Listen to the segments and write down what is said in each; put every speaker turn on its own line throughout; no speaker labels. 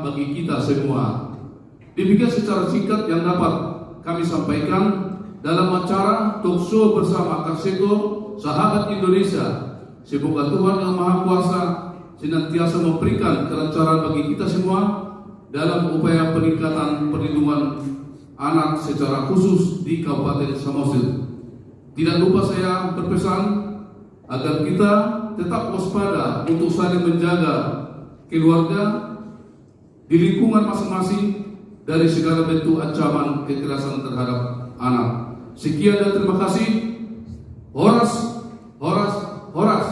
bagi kita semua. Demikian secara singkat yang dapat kami sampaikan dalam acara talkshow bersama Karseko Sahabat Indonesia. Semoga Tuhan Yang Maha Kuasa senantiasa memberikan kelancaran bagi kita semua dalam upaya peningkatan perlindungan anak secara khusus di Kabupaten Samosir. Tidak lupa saya berpesan agar kita tetap waspada untuk saling menjaga keluarga di lingkungan masing-masing dari segala bentuk ancaman kekerasan terhadap anak. Sekian dan terima kasih. Horas, horas, horas.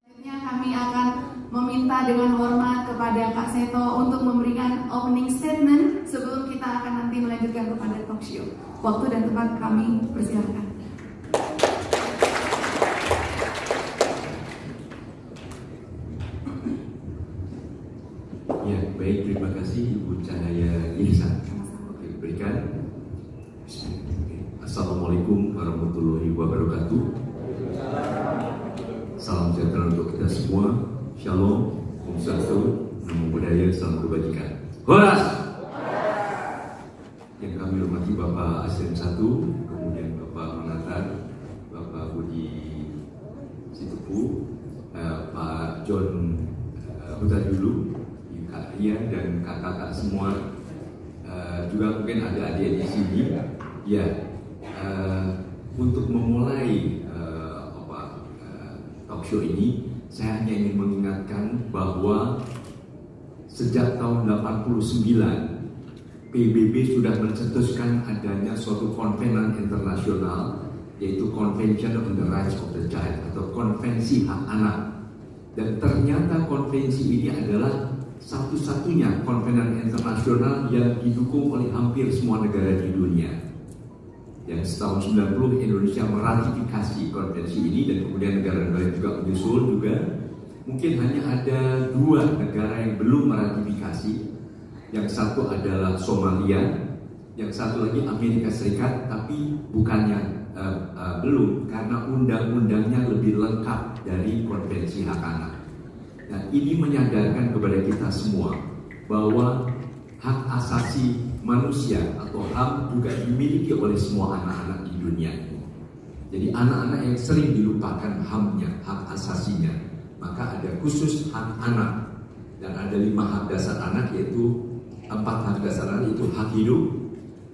Selanjutnya kami akan meminta dengan hormat kepada Kak Seto untuk memberikan opening statement sebelum kita akan nanti melanjutkan kepada talk show. Waktu dan tempat kami persilakan.
Ya, baik, terima kasih Ibu Cahaya Ihsan. Oke, berikan. Assalamualaikum warahmatullahi wabarakatuh. Salam sejahtera untuk kita semua. Shalom, Om Swastiastu, Namo Buddhaya, salam kebajikan. Horas! Yang kami hormati Bapak Asrem 1, kemudian Bapak Manatan, Bapak Budi Situpu, Pak John Huta dulu, Kak Ria dan kakak-kakak semua, juga mungkin ada adik di sini. Ya, untuk memulai talk show ini, saya hanya ingin mengingatkan bahwa sejak tahun 89 PBB sudah mencetuskan adanya suatu konvenan internasional, yaitu Convention on the Rights of the Child atau Konvensi Hak Anak. Dan ternyata konvensi ini adalah satu-satunya konvenan internasional yang didukung oleh hampir semua negara di dunia. Yang tahun 90 Indonesia meratifikasi konvensi ini dan kemudian negara-negara juga menyusul juga. Mungkin hanya ada 2 negara yang belum meratifikasi. Yang satu adalah Somalia, yang satu lagi Amerika Serikat, tapi bukannya belum, karena undang-undangnya lebih lengkap dari konvensi hak anak. Nah, ini menyadarkan kepada kita semua bahwa hak asasi manusia atau HAM juga dimiliki oleh semua anak-anak di dunia ini. Jadi anak-anak yang sering dilupakan HAM-nya, hak asasinya, maka ada khusus hak anak. Dan ada 5 hak dasar anak, yaitu 4 hak dasar anak, yaitu hak hidup,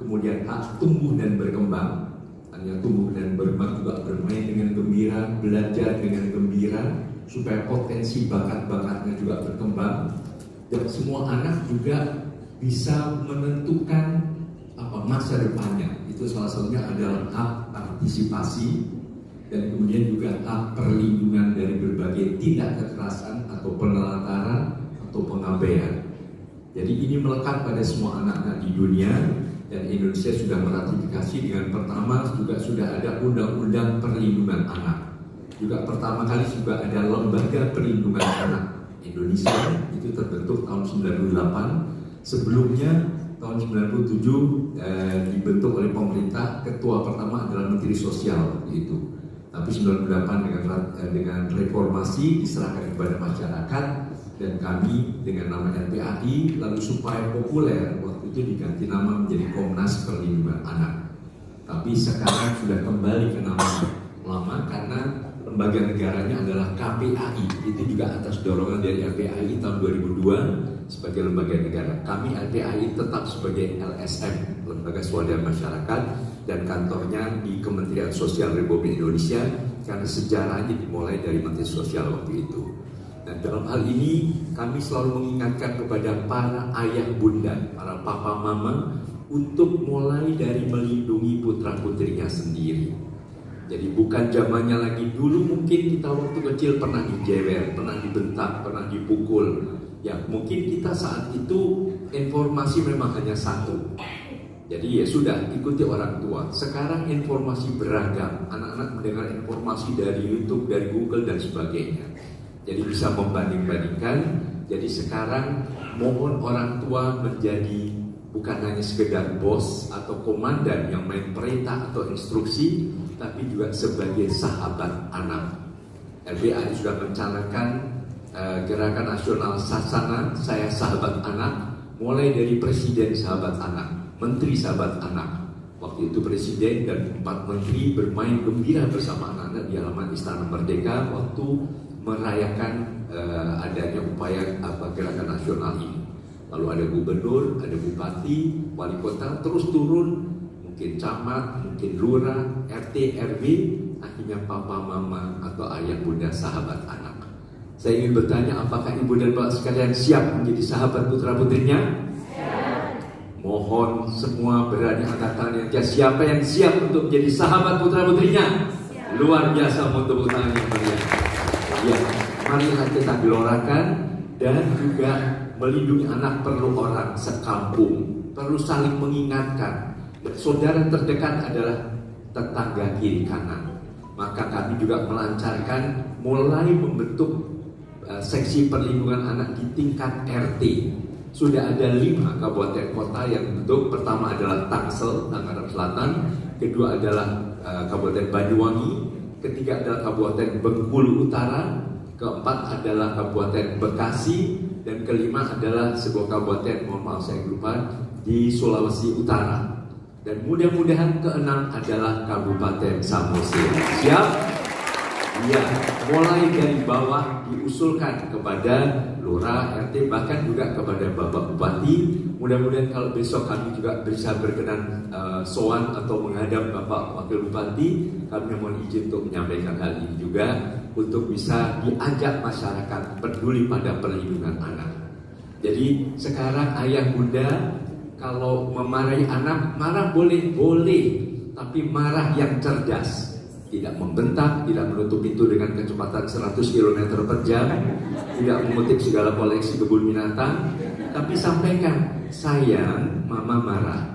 kemudian hak tumbuh dan berkembang. Hanya tumbuh dan berkembang juga bermain dengan gembira, belajar dengan gembira, supaya potensi bakat-bakatnya juga berkembang. Dan semua anak juga bisa menentukan masa depannya. Itu salah satunya adalah hak partisipasi dan kemudian juga hak perlindungan dari berbagai tindak kekerasan atau penelantaran atau pengabaian. Jadi ini melekat pada semua anak-anak di dunia dan Indonesia sudah meratifikasi. Dengan pertama juga sudah ada Undang-Undang Perlindungan Anak. Juga pertama kali juga ada Lembaga Perlindungan Anak Indonesia, itu terbentuk tahun 98. Sebelumnya tahun 97 dibentuk oleh pemerintah. Ketua pertama adalah Menteri Sosial itu. Tapi 98 dengan reformasi diserahkan kepada masyarakat dan kami dengan nama LPAI, lalu supaya populer waktu itu diganti nama menjadi Komnas Perlindungan Anak. Tapi sekarang sudah kembali ke nama lama karena lembaga negaranya adalah KPAI. Itu juga atas dorongan dari LPAI tahun 2002 sebagai lembaga negara. Kami LPAI tetap sebagai LSM, Lembaga Swadaya Masyarakat, dan kantornya di Kementerian Sosial Republik Indonesia karena sejarahnya dimulai dari Menteri Sosial waktu itu. Dan dalam hal ini kami selalu mengingatkan kepada para ayah bunda, para papa mama untuk mulai dari melindungi putra putrinya sendiri. Jadi bukan zamannya lagi dulu, mungkin kita waktu kecil pernah dijewer, pernah dibentak, pernah dipukul. Ya mungkin kita saat itu informasi memang hanya satu. Jadi ya sudah, ikuti orang tua. Sekarang informasi beragam, anak-anak mendengar informasi dari YouTube, dari Google dan sebagainya. Jadi bisa membanding-bandingkan. Jadi sekarang mohon orang tua menjadi bukan hanya sekedar bos atau komandan yang main perintah atau instruksi, tapi juga sebagai sahabat anak. LPAI sudah mencanangkan Gerakan Nasional Sasana Saya Sahabat Anak, mulai dari Presiden Sahabat Anak, Menteri Sahabat Anak. Waktu itu Presiden dan 4 Menteri bermain gembira bersama anak-anak di halaman Istana Merdeka waktu merayakan adanya upaya gerakan nasional ini. Lalu ada gubernur, ada bupati, wali kota, terus turun, mungkin camat, mungkin lurah, RT, RW, akhirnya papa, mama, atau ayah, bunda, sahabat anak. Saya ingin bertanya, apakah ibu dan bapak sekalian siap menjadi sahabat putra-putrinya? Mohon semua berani angkat tangan. Siapa yang siap untuk menjadi sahabat putra-putrinya? Luar biasa, mohon tepuk tangan yang meriah. Ya, marilah kita gelorakan dan juga melindungi anak. Perlu orang sekampung, perlu saling mengingatkan. Saudara terdekat adalah tetangga kiri kanan. Maka kami juga melancarkan, mulai membentuk seksi perlindungan anak di tingkat RT. Sudah ada 5 kabupaten kota yang bentuk. Pertama adalah Tangsel, Tangerang Selatan. Kedua adalah Kabupaten Banyuwangi. Ketiga adalah Kabupaten Bengkulu Utara. Keempat adalah Kabupaten Bekasi. Dan kelima adalah sebuah kabupaten, mohon maaf saya lupa, di Sulawesi Utara. Dan mudah-mudahan keenam adalah Kabupaten Samosir. Siap? Ya, mulai dari bawah diusulkan kepada lurah, RT, bahkan juga kepada Bapak Bupati. Mudah-mudahan kalau besok kami juga bisa berkenan sowan atau menghadap Bapak Wakil Bupati, kami mohon izin untuk menyampaikan hal ini juga untuk bisa diajak masyarakat peduli pada perlindungan anak. Jadi sekarang ayah bunda kalau memarahi anak, marah boleh, tapi marah yang cerdas. Tidak membentak, tidak menutup pintu dengan kecepatan 100 km per jam, tidak mengutip segala koleksi kebun binatang, tapi sampaikan, sayang, mama marah.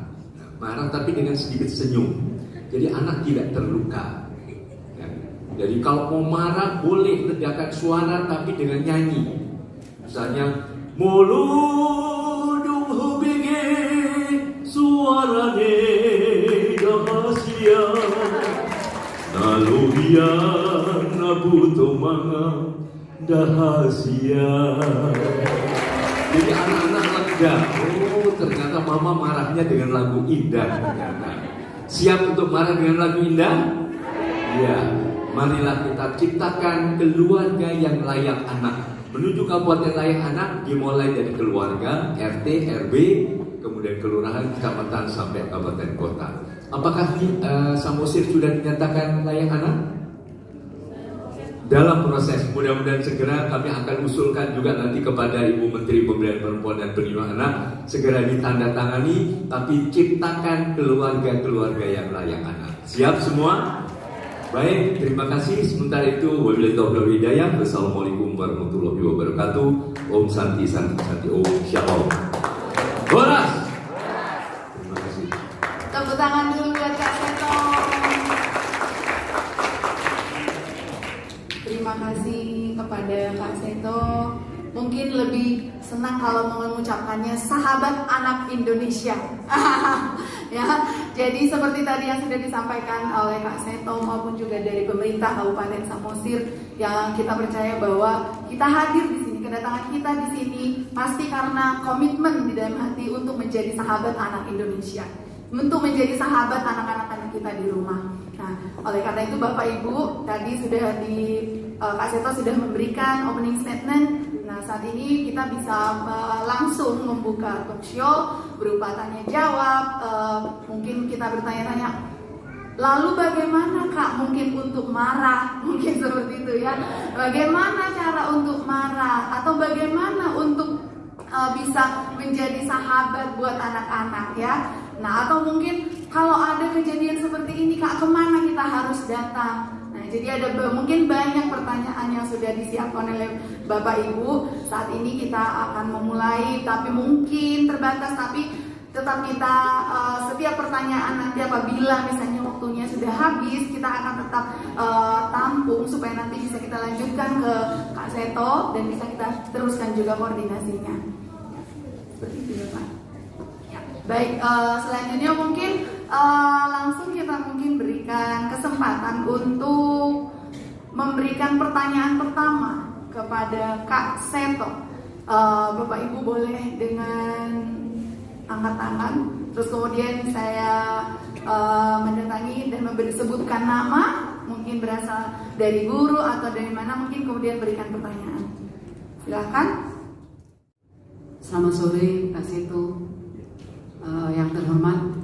Marah tapi dengan sedikit senyum. Jadi anak tidak terluka. Jadi kalau mau marah boleh ledakan suara tapi dengan nyanyi. Misalnya, muludung hubingi suarane dahsia. Lalu yang nabuto mga dahasia. Jadi anak-anak lega. Oh, ternyata mama marahnya dengan lagu indah. Siap untuk marah dengan lagu indah? Ya, marilah kita ciptakan keluarga yang layak anak. Menuju kabupaten layak anak dimulai dari keluarga, RT, RW, kemudian kelurahan, kecamatan sampai kabupaten kota. Apakah Samosir sudah dinyatakan layak anak? Dalam proses, mudah-mudahan segera kami akan usulkan juga nanti kepada Ibu Menteri Pemberdayaan Perempuan dan Perlindungan Anak, segera ditandatangani, tapi ciptakan keluarga-keluarga yang layak anak. Siap semua? Baik, terima kasih. Sementara itu, wabillahi taufiq wal hidayah. Wassalamualaikum warahmatullahi wabarakatuh. Om Santi Santi Santi Om Shalom. Boras. Terima kasih.
Tepuk tangan dulu buat Kak Seto. Terima kasih kepada Kak Seto. Mungkin lebih senang kalau mengucapkannya sahabat anak Indonesia. Ya, jadi seperti tadi yang sudah disampaikan oleh Kak Seto maupun juga dari pemerintah Kabupaten Samosir, yang kita percaya bahwa kita hadir di sini, kedatangan kita di sini pasti karena komitmen di dalam hati untuk menjadi sahabat anak Indonesia, untuk menjadi sahabat anak-anak kita di rumah. Nah, oleh karena itu Bapak Ibu tadi sudah Kak Seto sudah memberikan opening statement. Nah, saat ini kita bisa langsung membuka talk show berupa tanya jawab. Mungkin kita bertanya-tanya, lalu bagaimana Kak mungkin untuk marah? Mungkin seperti itu ya. Bagaimana cara untuk marah? Atau bagaimana untuk bisa menjadi sahabat buat anak-anak ya? Nah, atau mungkin kalau ada kejadian seperti ini Kak, kemana kita harus datang? Jadi ada mungkin banyak pertanyaan yang sudah disiapkan oleh Bapak Ibu. Saat ini kita akan memulai, tapi mungkin terbatas, tapi tetap kita setiap pertanyaan nanti apabila misalnya waktunya sudah habis, kita akan tetap tampung supaya nanti bisa kita lanjutkan ke Kak Seto dan bisa kita teruskan juga koordinasinya. Seperti itu ya Pak. Ya. Baik, selanjutnya mungkin langsung kita mungkin berikan kesempatan untuk memberikan pertanyaan pertama ke kepada Kak Seto. Bapak Ibu boleh dengan angkat tangan, terus kemudian saya mendatangi dan sebutkan nama, mungkin berasal dari guru atau dari mana, mungkin kemudian berikan pertanyaan. Silakan.
Selamat sore Kak Seto, yang terhormat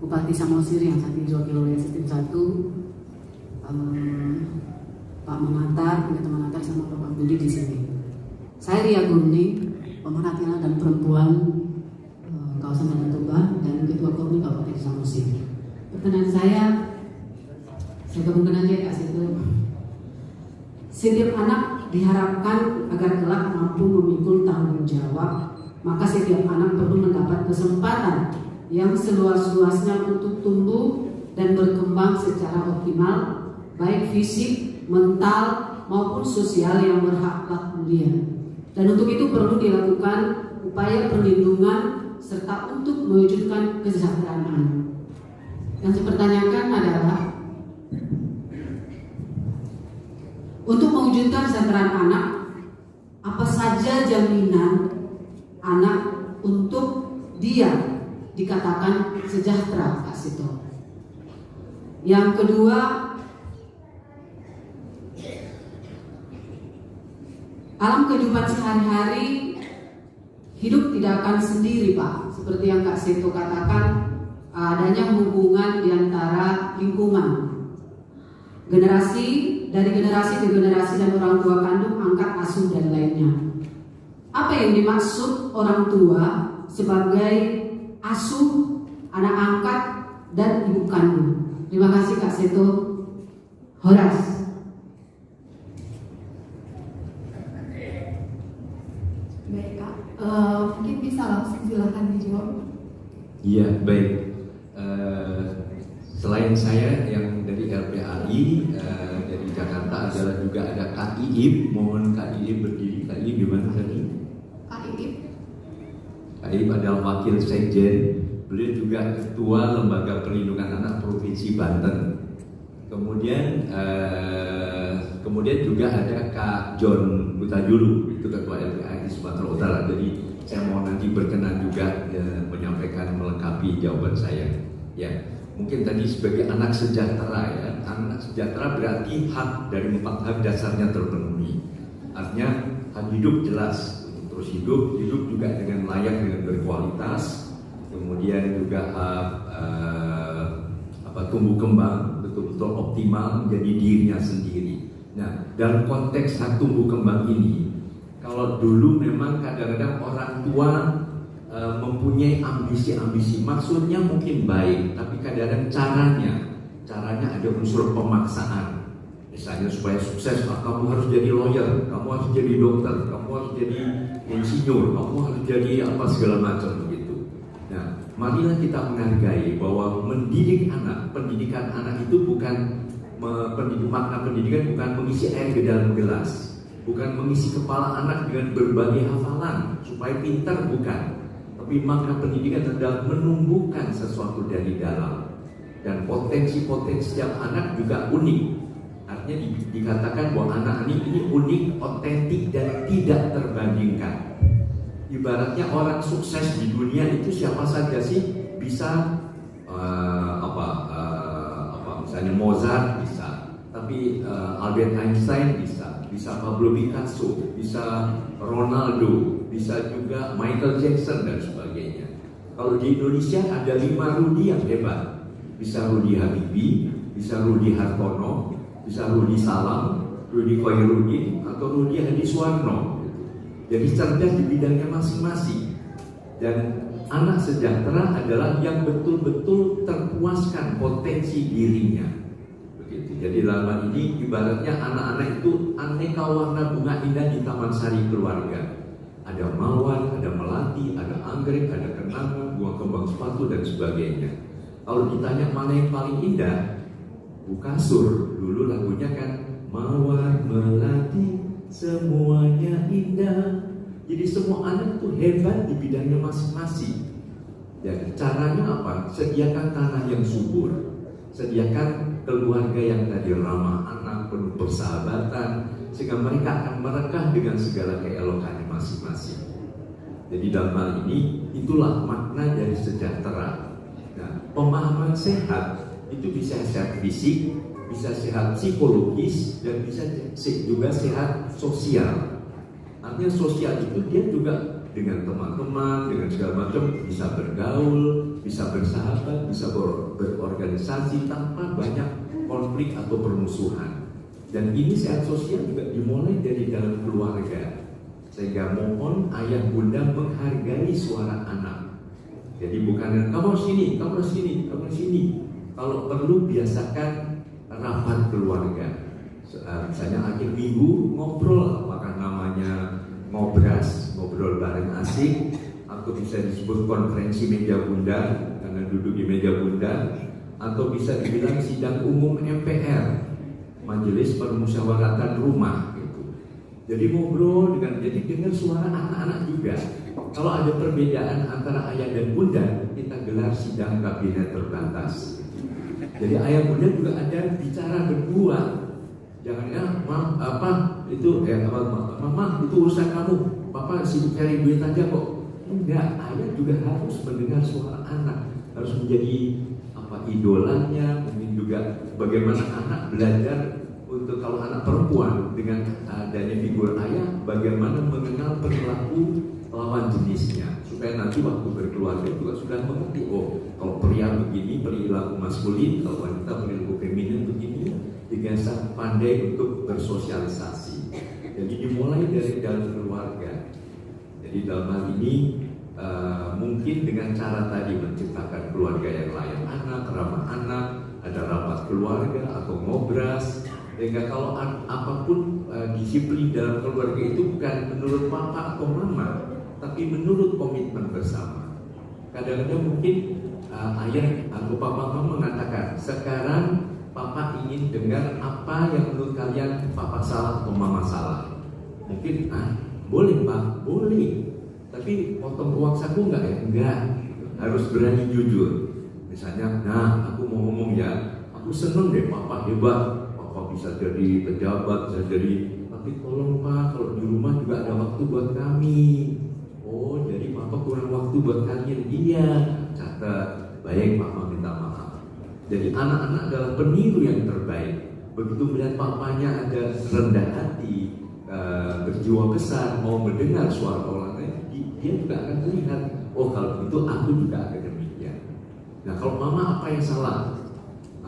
Bupati Samosir yang saat ini diwakili oleh Sistem 1, Pak Mengantar, Pendeta Mengantar sama Bapak Budi di sini. Saya Ria Gurni, pemerhati anak dan perempuan kawasan Danau Toba dan Ketua Kormi Kabupaten Samosir. Pertanyaan saya gabungkan aja Kak Seto. Setiap anak diharapkan agar kelak mampu memikul tanggung jawab, maka setiap anak perlu mendapat kesempatan yang seluas-luasnya untuk tumbuh dan berkembang secara optimal, baik fisik, mental, maupun sosial yang berakhlak mulia. Dan untuk itu perlu dilakukan upaya perlindungan serta untuk mewujudkan kesejahteraan anak. Yang saya pertanyakan adalah, untuk mewujudkan kesejahteraan anak, apa saja jaminan anak untuk dia dikatakan sejahtera, Kak Seto? Yang kedua, alam kehidupan sehari-hari hidup tidak akan sendiri, Pak. Seperti yang Kak Seto katakan, adanya hubungan di antara lingkungan, dari generasi ke generasi, dan orang tua kandung, angkat, asuh, dan lainnya. Apa yang dimaksud orang tua sebagai asuh, anak angkat, dan ibu kandung? Terima kasih Kak Seto. Horas.
Baik Kak, mungkin bisa langsung silakan dijawab.
Iya, baik. Selain saya yang dari LPAI dari Jakarta adalah juga ada Kak Iib. Mohon Kak Iib berdiri. Kak Iib gimana tadi?
Kak Iib.
Kak Iib adalah Wakil Sekjen. Beliau juga Ketua Lembaga Perlindungan Anak Provinsi Banten. Kemudian juga ada Kak John Butajulu, itu Ketua LPAI di Sumatera Utara. Jadi saya mau nanti berkenan juga menyampaikan melengkapi jawaban saya. Ya, mungkin tadi sebagai anak sejahtera ya, anak sejahtera berarti hak dari 4 hak dasarnya terpenuhi. Artinya hak hidup jelas, terus hidup juga dengan layak, dengan berkualitas. Kemudian juga tumbuh kembang betul-betul optimal menjadi dirinya sendiri. Nah, dalam konteks hak tumbuh kembang ini, kalau dulu memang kadang-kadang orang tua mempunyai ambisi-ambisi, maksudnya mungkin baik, tapi kadang-kadang caranya ada unsur pemaksaan. Misalnya supaya sukses, kamu harus jadi lawyer, kamu harus jadi dokter, kamu harus jadi insinyur, kamu harus jadi apa segala macam begitu. Nah, marilah kita menghargai bahwa mendidik anak, pendidikan anak itu bukan makna pendidikan bukan mengisi air ke dalam gelas, bukan mengisi kepala anak dengan berbagai hafalan supaya pintar, bukan. Tapi makna pendidikan adalah menumbuhkan sesuatu dari dalam, dan potensi-potensi setiap anak juga unik. Artinya dikatakan bahwa anak ini unik, otentik, dan tidak terbandingkan. Ibaratnya orang sukses di dunia itu siapa saja sih bisa misalnya Mozart bisa, tapi Albert Einstein bisa Pablo Picasso, bisa Ronaldo, bisa juga Michael Jackson dan sebagainya. Kalau di Indonesia ada 5 Rudi yang hebat, bisa Rudi Habibie, bisa Rudi Hartono, bisa Rudi Salam, Rudi Khairuddin, atau Rudi Hadi Suwarno. Jadi cerdas di bidangnya masing-masing. Dan anak sejahtera adalah yang betul-betul terpuaskan potensi dirinya. Begitu. Jadi dalam hal ini ibaratnya anak-anak itu aneka warna bunga indah di taman sari keluarga. Ada mawar, ada melati, ada anggrek, ada kenanga, bunga kembang sepatu, dan sebagainya. Kalau ditanya mana yang paling indah, Bu Kasur dulu lagunya kan, mawar, melati, semuanya indah. Jadi semua anak itu hebat di bidangnya masing-masing. Dan caranya apa? Sediakan tanah yang subur, sediakan keluarga yang tadi ramah anak, penuh persahabatan, sehingga mereka akan merekah dengan segala keelokannya masing-masing. Jadi dalam hal ini itulah makna dari sejahtera. Nah, pemahaman sehat itu bisa sehat fisik, bisa sehat psikologis, dan bisa juga sehat sosial. Artinya sosial itu dia juga dengan teman-teman, dengan segala macam bisa bergaul, bisa bersahabat, bisa berorganisasi tanpa banyak konflik atau permusuhan. Dan ini sehat sosial juga dimulai dari dalam keluarga. Sehingga mohon ayah bunda menghargai suara anak. Jadi bukan kamu sini, kamu sini, kamu sini. Kalau perlu biasakan rapat keluarga. Misalnya akhir minggu ngobrol, apakah namanya ngobras, ngobrol bareng asik, atau bisa disebut konferensi meja bunda karena duduk di meja bunda, atau bisa dibilang sidang umum MPR, Majelis Permusyawaratan Rumah. Jadi ngobrol jadi dengar suara anak-anak juga. Kalau ada perbedaan antara ayah dan bunda, kita gelar sidang kabinet terbatas. Jadi ayah bunda juga ada bicara berdua. Jangan ya, mama itu urusan kamu. Papa sibuk cari duit aja kok. Enggak, ayah juga harus mendengar suara anak, harus menjadi idolanya, mungkin juga bagaimana anak belajar. Untuk kalau anak perempuan dengan adanya figur ayah, bagaimana mengenal perilaku lawan jenisnya, supaya nanti waktu berkeluarga juga sudah mengerti, oh kalau pria begini perilaku maskulin, kalau wanita perilaku feminin begini, dibiasa pandai untuk bersosialisasi. Jadi dimulai dari dalam keluarga. Jadi dalam hal ini mungkin dengan cara tadi menciptakan keluarga yang layak anak, ramah anak, ada rapat keluarga atau ngobras. Sehingga kalau apapun disiplin dalam keluarga itu bukan menurut papa atau mama, tapi menurut komitmen bersama. Kadang-kadang mungkin ayah atau papa mama mengatakan, sekarang papa ingin dengar apa yang menurut kalian papa salah atau mama salah. Mungkin boleh pak, boleh. Tapi potong uang saku enggak ya? Enggak. Harus berani jujur. Misalnya, aku mau ngomong ya, aku seneng deh papa hebat. Papa bisa jadi pejabat, bisa jadi, tapi tolong pak, kalau di rumah juga ada waktu buat kami. Oh, jadi papa kurang waktu buat kalian. Iya, catat. Baik, papa minta maaf. Jadi anak-anak adalah peniru yang terbaik. Begitu melihat papanya ada rendah hati, berjiwa besar, mau mendengar suara orang lain, dia juga akan melihat, oh kalau begitu aku juga akan demikian. Nah, kalau mama apa yang salah?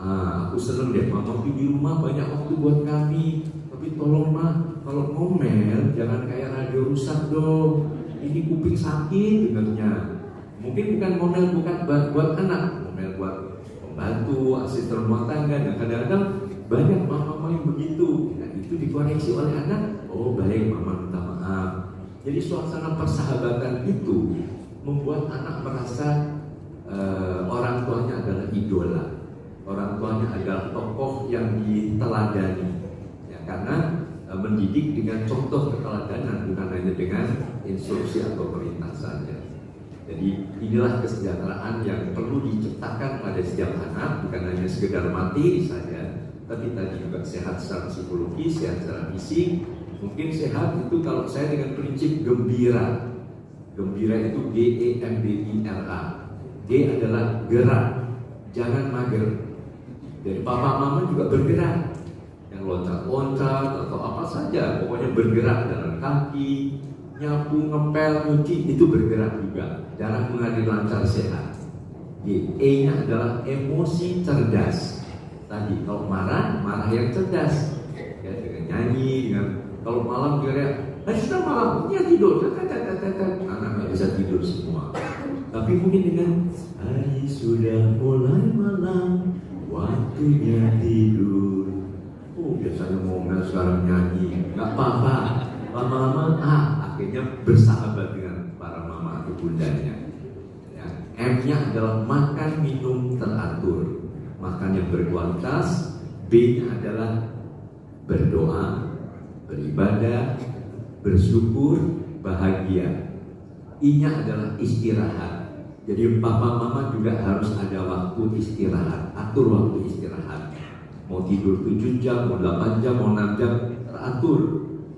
Aku seneng deh, mama di rumah banyak waktu buat kami. Tapi tolong mah, kalau ngomel jangan kayak radio rusak dong. Ini kuping sakit dengarnya. Mungkin bukan ngomel buat anak, ngomel buat pembantu, asisten rumah tangga. Dan kadang-kadang banyak mama yang begitu. Nah, itu dikoreksi oleh anak. Oh baik, mama minta maaf. Jadi suasana persahabatan itu membuat anak merasa orang tuanya adalah idola. Orang tuanya adalah tokoh yang diteladani, ya, karena mendidik dengan contoh keteladanan, bukan hanya dengan instruksi atau perintah saja. Jadi inilah kesejahteraan yang perlu diciptakan pada setiap anak, bukan hanya sekedar materi saja, tapi tadi juga sehat secara psikologis, sehat secara fisik. Mungkin sehat itu kalau saya dengan prinsip gembira. Gembira itu GEMBIRA. G adalah gerak, jangan mager. Dari papa mama juga bergerak, yang loncat-loncat atau apa saja, pokoknya bergerak jalan kaki, nyapu, ngepel, nyuci, itu bergerak juga. Jarang mengalir lancar sehat. E-nya adalah emosi cerdas. Tadi kalau marah yang cerdas, ya, dengan nyanyi, dengan kalau malam dia sudah malam, ya tidur, anak nggak bisa tidur semua. Tapi mungkin dengan hari sudah mulai malam, waktunya tidur. Oh, biasanya ngomel sekarang nyanyi, nggak apa-apa. Lama-lama akhirnya bersahabat dengan para mama atau bundanya. Ya. M-nya adalah makan minum teratur, makan yang berkualitas. B-nya adalah berdoa, beribadah, bersyukur, bahagia. I-nya adalah istirahat. Jadi papa mama juga harus ada waktu istirahat, atur waktu istirahat. Mau tidur 7 jam, mau 8 jam, mau 6 jam, teratur.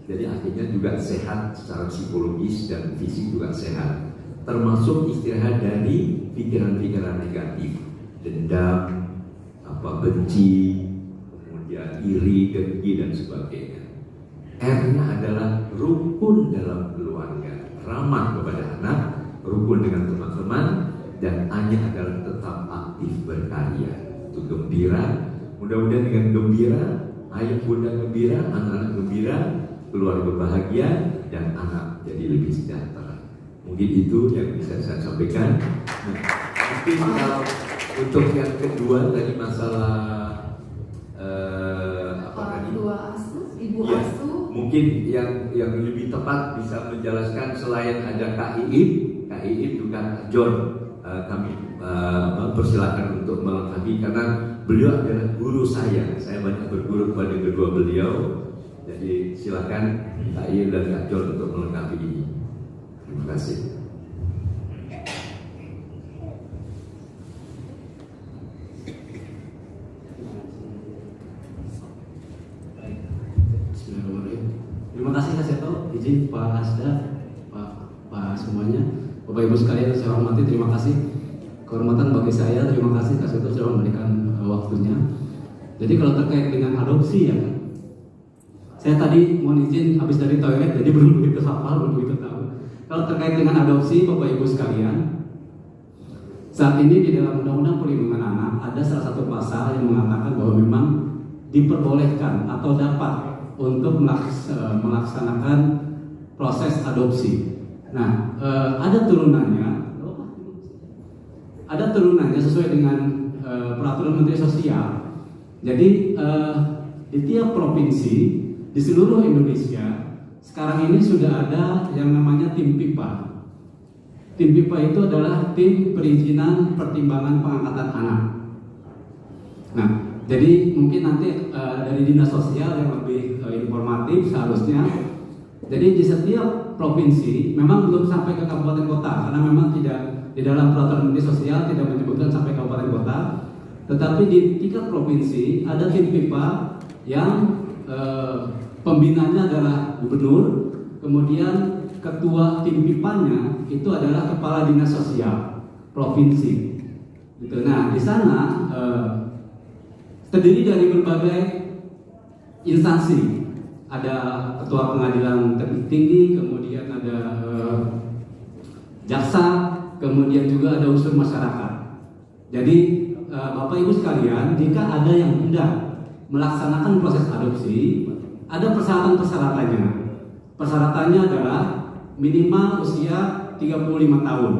Jadi akhirnya juga sehat secara psikologis dan fisik juga sehat. Termasuk istirahat dari pikiran-pikiran negatif, dendam, benci, kemudian iri, dengki dan sebagainya. R-nya adalah rukun dalam keluarga, ramah kepada anak, rukun dengan teman-teman, dan A-nya adalah tetap aktif berkarya. Itu gembira. Mudah-mudahan dengan gembira, ayah bunda gembira, anak-anak gembira, keluarga bahagia, dan anak jadi lebih sejahtera. Mungkin itu yang bisa saya sampaikan. Nah, mungkin kalau untuk yang kedua tadi masalah
Orang tua asuh, ibu
ya,
asuh.
mungkin yang lebih tepat bisa menjelaskan selain ada Kak Iip juga John, kami persilakan untuk melengkapi karena beliau adalah guru saya banyak berguru kepada kedua beliau, jadi silakan Kak Iip dan Kak John untuk melengkapi ini. Terima kasih.
Terima kasih Kak Seto, izin Pak Asda, Pak semuanya, Bapak Ibu sekalian saya hormati, terima kasih. Kehormatan bagi saya, terima kasih Kak Seto sudah memberikan waktunya. Jadi kalau terkait dengan adopsi ya, saya tadi mohon izin habis dari toilet, jadi belum begitu hafal, belum begitu tahu. Kalau terkait dengan adopsi, Bapak Ibu sekalian, saat ini di dalam Undang-Undang Perlindungan Anak ada salah satu pasal yang mengatakan bahwa memang diperbolehkan atau dapat untuk melaksanakan proses adopsi. Nah, ada turunannya sesuai dengan peraturan Menteri Sosial. Jadi di tiap provinsi di seluruh Indonesia sekarang ini sudah ada yang namanya tim PIPA. Tim PIPA itu adalah tim perizinan pertimbangan pengangkatan anak. Nah, jadi mungkin nanti dari Dinas Sosial yang lebih informatif seharusnya. Jadi di setiap provinsi memang belum sampai ke kabupaten kota karena memang tidak di dalam peraturan Menteri Sosial tidak menyebutkan sampai kabupaten kota. Tetapi di tingkat provinsi ada tim PIPA yang pembinanya adalah gubernur, kemudian ketua tim PIPA-nya itu adalah kepala dinas sosial provinsi. Gitu. Nah di sana terdiri dari berbagai instansi, ada ketua pengadilan tinggi, kemudian ada jaksa, kemudian juga ada unsur masyarakat. Jadi Bapak Ibu sekalian, jika ada yang hendak melaksanakan proses adopsi, ada persyaratan-persyaratannya. Persyaratannya adalah minimal usia 35 tahun.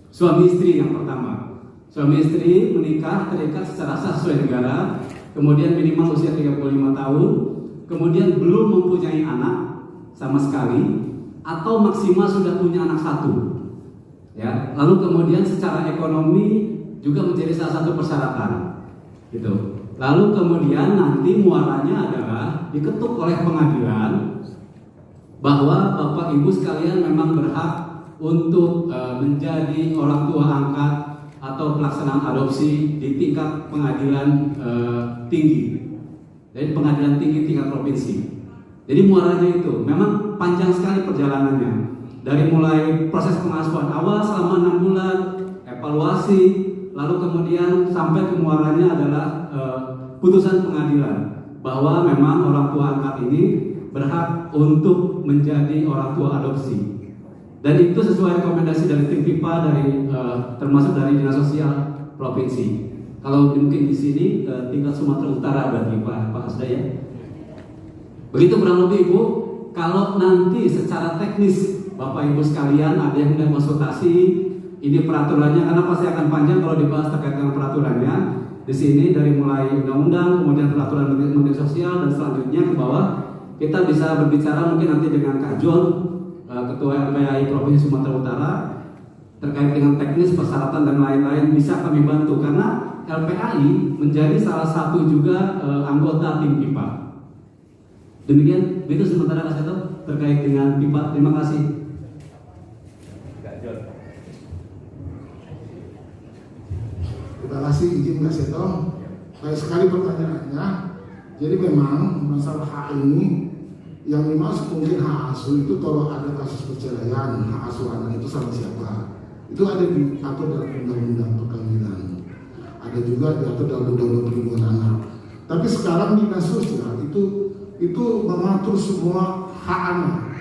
Suami istri yang pertama. Suami istri menikah, terikat secara sah sesuai negara, kemudian minimal usia 35 tahun, kemudian belum mempunyai anak sama sekali, atau maksimal sudah punya anak satu. Ya, lalu kemudian secara ekonomi juga menjadi salah satu persyaratan. Gitu. Lalu kemudian nanti muaranya adalah diketuk oleh pengadilan bahwa Bapak Ibu sekalian memang berhak untuk menjadi orang tua angkat atau pelaksanaan adopsi di tingkat pengadilan tinggi, dari pengadilan tinggi tingkat provinsi. Jadi muaranya itu memang panjang sekali perjalanannya, dari mulai proses pengasuhan awal selama 6 bulan, evaluasi, lalu kemudian sampai ke muaranya adalah putusan pengadilan bahwa memang orang tua angkat ini berhak untuk menjadi orang tua adopsi. Dan itu sesuai rekomendasi dari tim PIPA termasuk dari Dinas Sosial Provinsi. Kalau mungkin di sini tingkat Sumatera Utara berarti Pak Asda ya. Begitu kurang lebih Ibu. Kalau nanti secara teknis Bapak Ibu sekalian ada yang hendak konsultasi ini peraturannya, karena pasti akan panjang kalau dibahas terkait dengan peraturannya. Di sini dari mulai undang-undang, kemudian peraturan Menteri Sosial dan selanjutnya ke bawah, kita bisa berbicara mungkin nanti dengan Kak John, Ketua LPAI Provinsi Sumatera Utara, terkait dengan teknis persyaratan dan lain-lain bisa kami bantu karena LPAI menjadi salah satu juga anggota tim PIPA. Demikian, itu sementara Kak Seto terkait dengan PIPA. Terima kasih.
Terima kasih izin Kak Seto. Baik sekali pertanyaannya. Jadi memang masalah hak ini yang dimaksud mungkin hak asuh itu kalau ada kasus perceraian, hak asuh anak itu sama siapa? Itu ada diatur dalam undang-undang perkawinan. Ada juga diatur dalam undang-undang perlindungan anak. Tapi sekarang dinas sosial itu mengatur semua hak anak.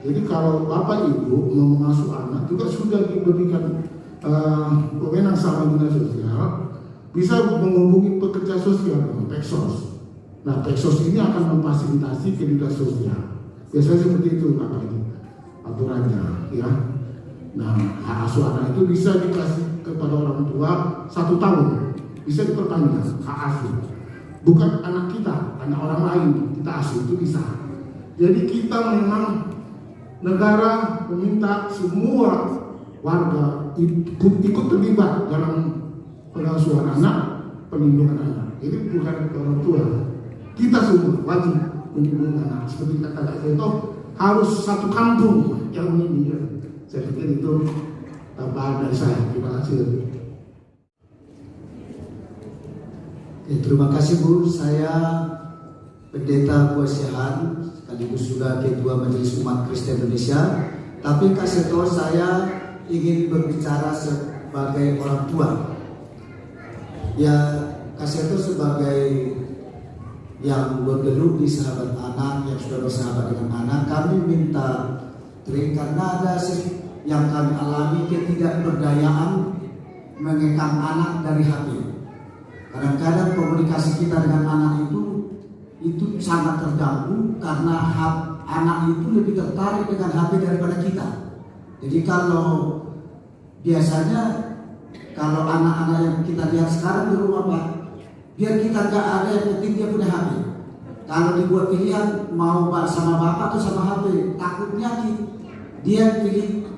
Jadi kalau bapak ibu mau mengasuh anak juga sudah diberikan wewenang sama dinas sosial, bisa menghubungi pekerja sosial, Peksos. Nah, Peksos ini akan memfasilitasi ke dinas sosial. Biasanya seperti itu bapak ibu aturannya, ya. Nah, hak asuh anak itu bisa dikasih kepada orang tua 1 tahun, bisa diperpanjang hak asuh. Bukan anak kita, anak orang lain kita asuh itu bisa. Jadi kita memang negara meminta semua warga ikut terlibat dalam pengasuhan anak, perlindungan anak. Jadi bukan orang tua, kita semua wajib melindungi anak. Seperti kata Kak Seto, harus satu kampung yang melindungi. Saya pikir itu tambahan dari saya. Terima kasih.
Terima kasih Bu. Saya Pendeta Kuasihan, sekaligus juga Ketua Majelis Umat Kristen Indonesia. Tapi Kak Seto, saya ingin berbicara sebagai orang tua. Ya, Kak Seto sebagai yang bergelut di sahabat anak, yang sudah bersahabat dengan anak, kami minta trik karena ada yang kami alami ketidakberdayaan mengekang anak dari HP. Kadang-kadang komunikasi kita dengan anak itu sangat terganggu karena anak itu lebih tertarik dengan HP daripada kita. Jadi biasanya kalau anak-anak yang kita lihat sekarang di rumah Pak, biar kita nggak ada yang penting dia punya HP. Kalau dibuat pilihan mau sama bapak atau sama HP, takutnya dia pilih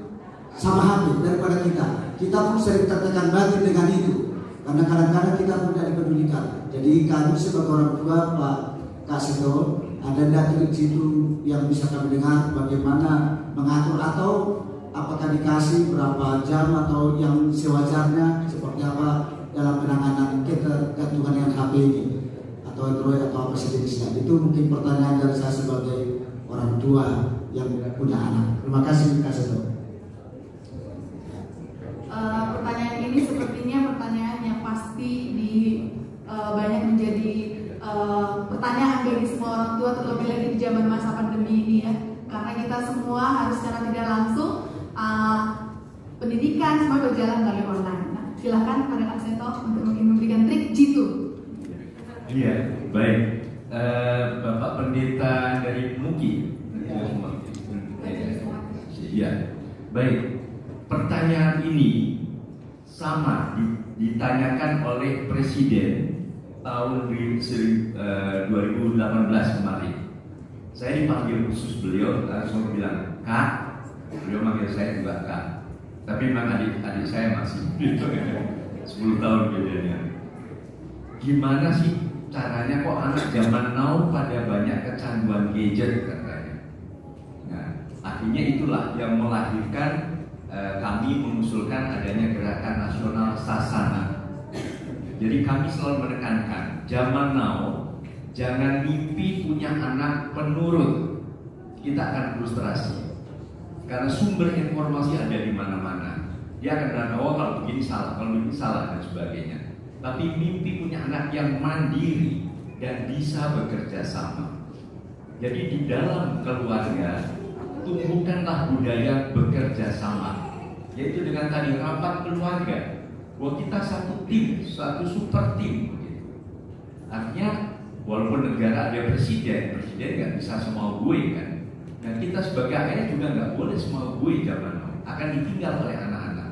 sama HP daripada kita. Kita pun sering tertekan batin dengan itu. Karena kadang-kadang kita pun tidak dipedulikan. Jadi kami sebagai orang tua Pak Kak Seto, ada dari situ yang bisa kami dengar bagaimana mengatur atau apakah dikasih berapa jam atau yang sewajarnya seperti apa dalam penanganan ketergantungan dengan HP ini atau Android atau apa sejenisnya. Itu mungkin pertanyaan dari saya sebagai orang tua yang punya anak. Terima kasih Kak Seto.
Pertanyaan ini sepertinya pertanyaan yang pasti banyak menjadi pertanyaan bagi semua orang tua, terlebih lagi di zaman masa pandemi ini ya, karena kita semua harus secara tidak langsung pendidikan semua berjalan melalui online. Nah, silakan pada Kak Seto untuk memberikan trik jitu.
Iya, baik. Bapak Pendeta dari MUKI. Iya, baik. Pertanyaan ini sama ditanyakan oleh Presiden tahun 2018 kemarin. Saya dipanggil khusus beliau, langsung bilang, Kak, beliau manggil saya juga Kak. Tapi memang adik saya masih 10 tahun bedanya. Gimana sih caranya kok anak zaman now pada banyak kecanduan gadget katanya. Nah, akhirnya itulah yang melahirkan kami mengusulkan adanya gerakan nasional Sasana. Jadi kami selalu menekankan zaman now jangan mimpi punya anak penurut. Kita akan frustrasi karena sumber informasi ada di mana-mana. Dia akan berkata, oh kalau begini salah, kalau begini salah dan sebagainya. Tapi mimpi punya anak yang mandiri dan bisa bekerja sama. Jadi di dalam keluarga tumbuhkanlah budaya bekerja sama, yaitu dengan tadi rapat keluarga. Bahwa kita satu tim, satu super tim. Artinya walaupun negara ada presiden nggak bisa semua gue kan. Dan kita sebagai ayah juga nggak boleh semua gue zaman now. Akan ditinggal oleh anak-anak.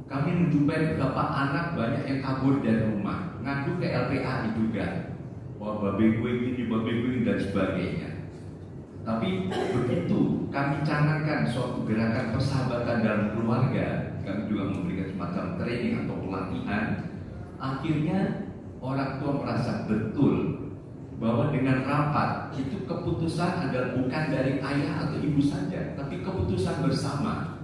Kami menjumpai beberapa anak banyak yang kabur dari rumah, ngadu ke LPAI juga. Wah babe gue gini, babe gue ini dan sebagainya. Tapi begitu kami canangkan suatu gerakan persahabatan dalam keluarga, kami juga memberikan semacam training atau pelatihan. Akhirnya orang tua merasa betul bahwa dengan rapat itu keputusan adalah bukan dari ayah atau ibu saja, tapi keputusan bersama.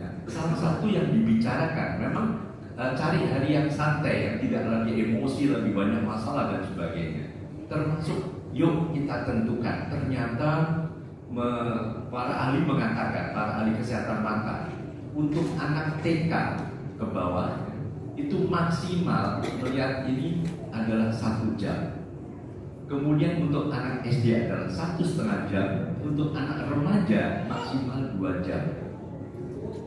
Ya, salah satu yang dibicarakan memang cari hari yang santai, yang tidak lagi emosi, lebih banyak masalah dan sebagainya. Termasuk yuk kita tentukan. Ternyata para ahli mengatakan, para ahli kesehatan mata, untuk anak TK ke bawah itu maksimal melihat ini adalah 1 jam. Kemudian untuk anak SD adalah 1,5 jam, untuk anak remaja maksimal 2 jam.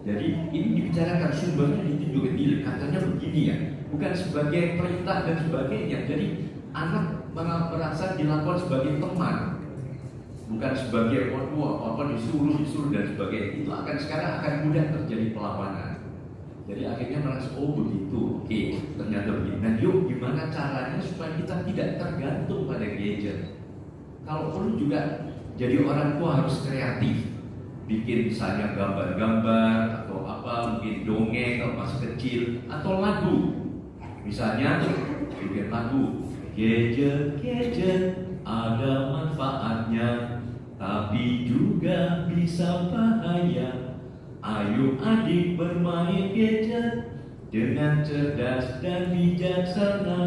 Jadi ini dibicarakan, sumbernya ditunjukkan di katanya begini ya, bukan sebagai perintah dan sebagainya. Jadi anak merasa dilakukan sebagai teman, bukan sebagai disuruh dan sebagainya. Itu akan sekarang akan mudah terjadi perlawanan. Jadi akhirnya merasa begitu, oke, ternyata begini. Nah yuk gimana caranya supaya kita tidak tergantung pada gadget. Kalau perlu juga jadi orang tua harus kreatif, bikin misalnya gambar-gambar atau apa, mungkin dongeng kalau masih kecil, atau lagu. Misalnya bikin lagu, gadget ada manfaatnya, tapi juga bisa bahaya. Ayo adik bermain gadget dengan cerdas dan bijaksana.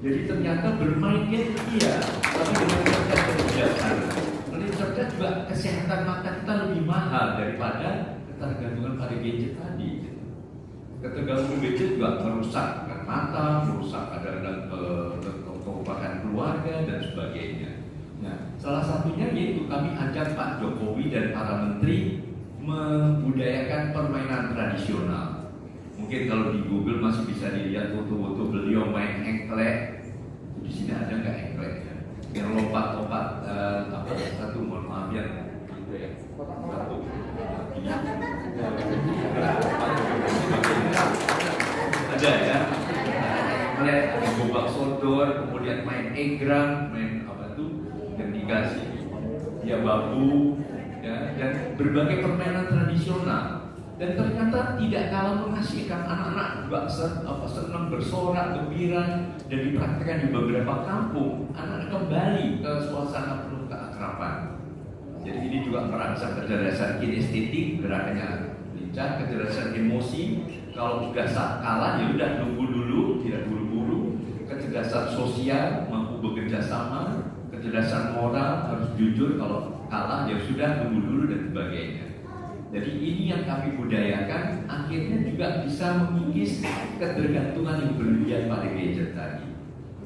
Jadi ternyata bermain gadget iya, tapi dengan cerdas dan bijaksana. Oleh cerdas juga kesehatan mata kita lebih mahal daripada ketergantungan pada gadget tadi. Ketergantungan gadget juga merusak mata, merusak kadang-kadang kekompakan keluarga dan sebagainya. Nah, salah satunya yaitu kami ajak Pak Jokowi dan para menteri membudayakan permainan tradisional. Mungkin kalau di Google masih bisa dilihat foto-foto beliau main engklek. Di sini ada nggak engklek ya? Yang lompat-lompat satu, mohon maaf yang itu ya, satu. Ada ya? Engklek, gobak sodor, kemudian main egrang, main apa tuh yang dikasih ya babu. Ya, dan berbagai permainan tradisional, dan ternyata tidak kalah mengasihkan. Anak-anak juga senang bersorak, gembira, dan dipraktikkan di beberapa kampung. Anak kembali ke suasana penuh keakraban. Jadi ini juga merangsang kecerdasan kinestetik, gerakannya lincah, kecerdasan emosi. Kalau juga saat kalah ya udah nunggu dulu, tidak buru-buru. Kecerdasan sosial, mampu bekerja sama. Kecerdasan moral, harus jujur, kalau kalah ya sudah tunggu dulu dan sebagainya. Jadi ini yang kami budayakan, akhirnya juga bisa mengikis ketergantungan yang berlebihan pada gadget tadi.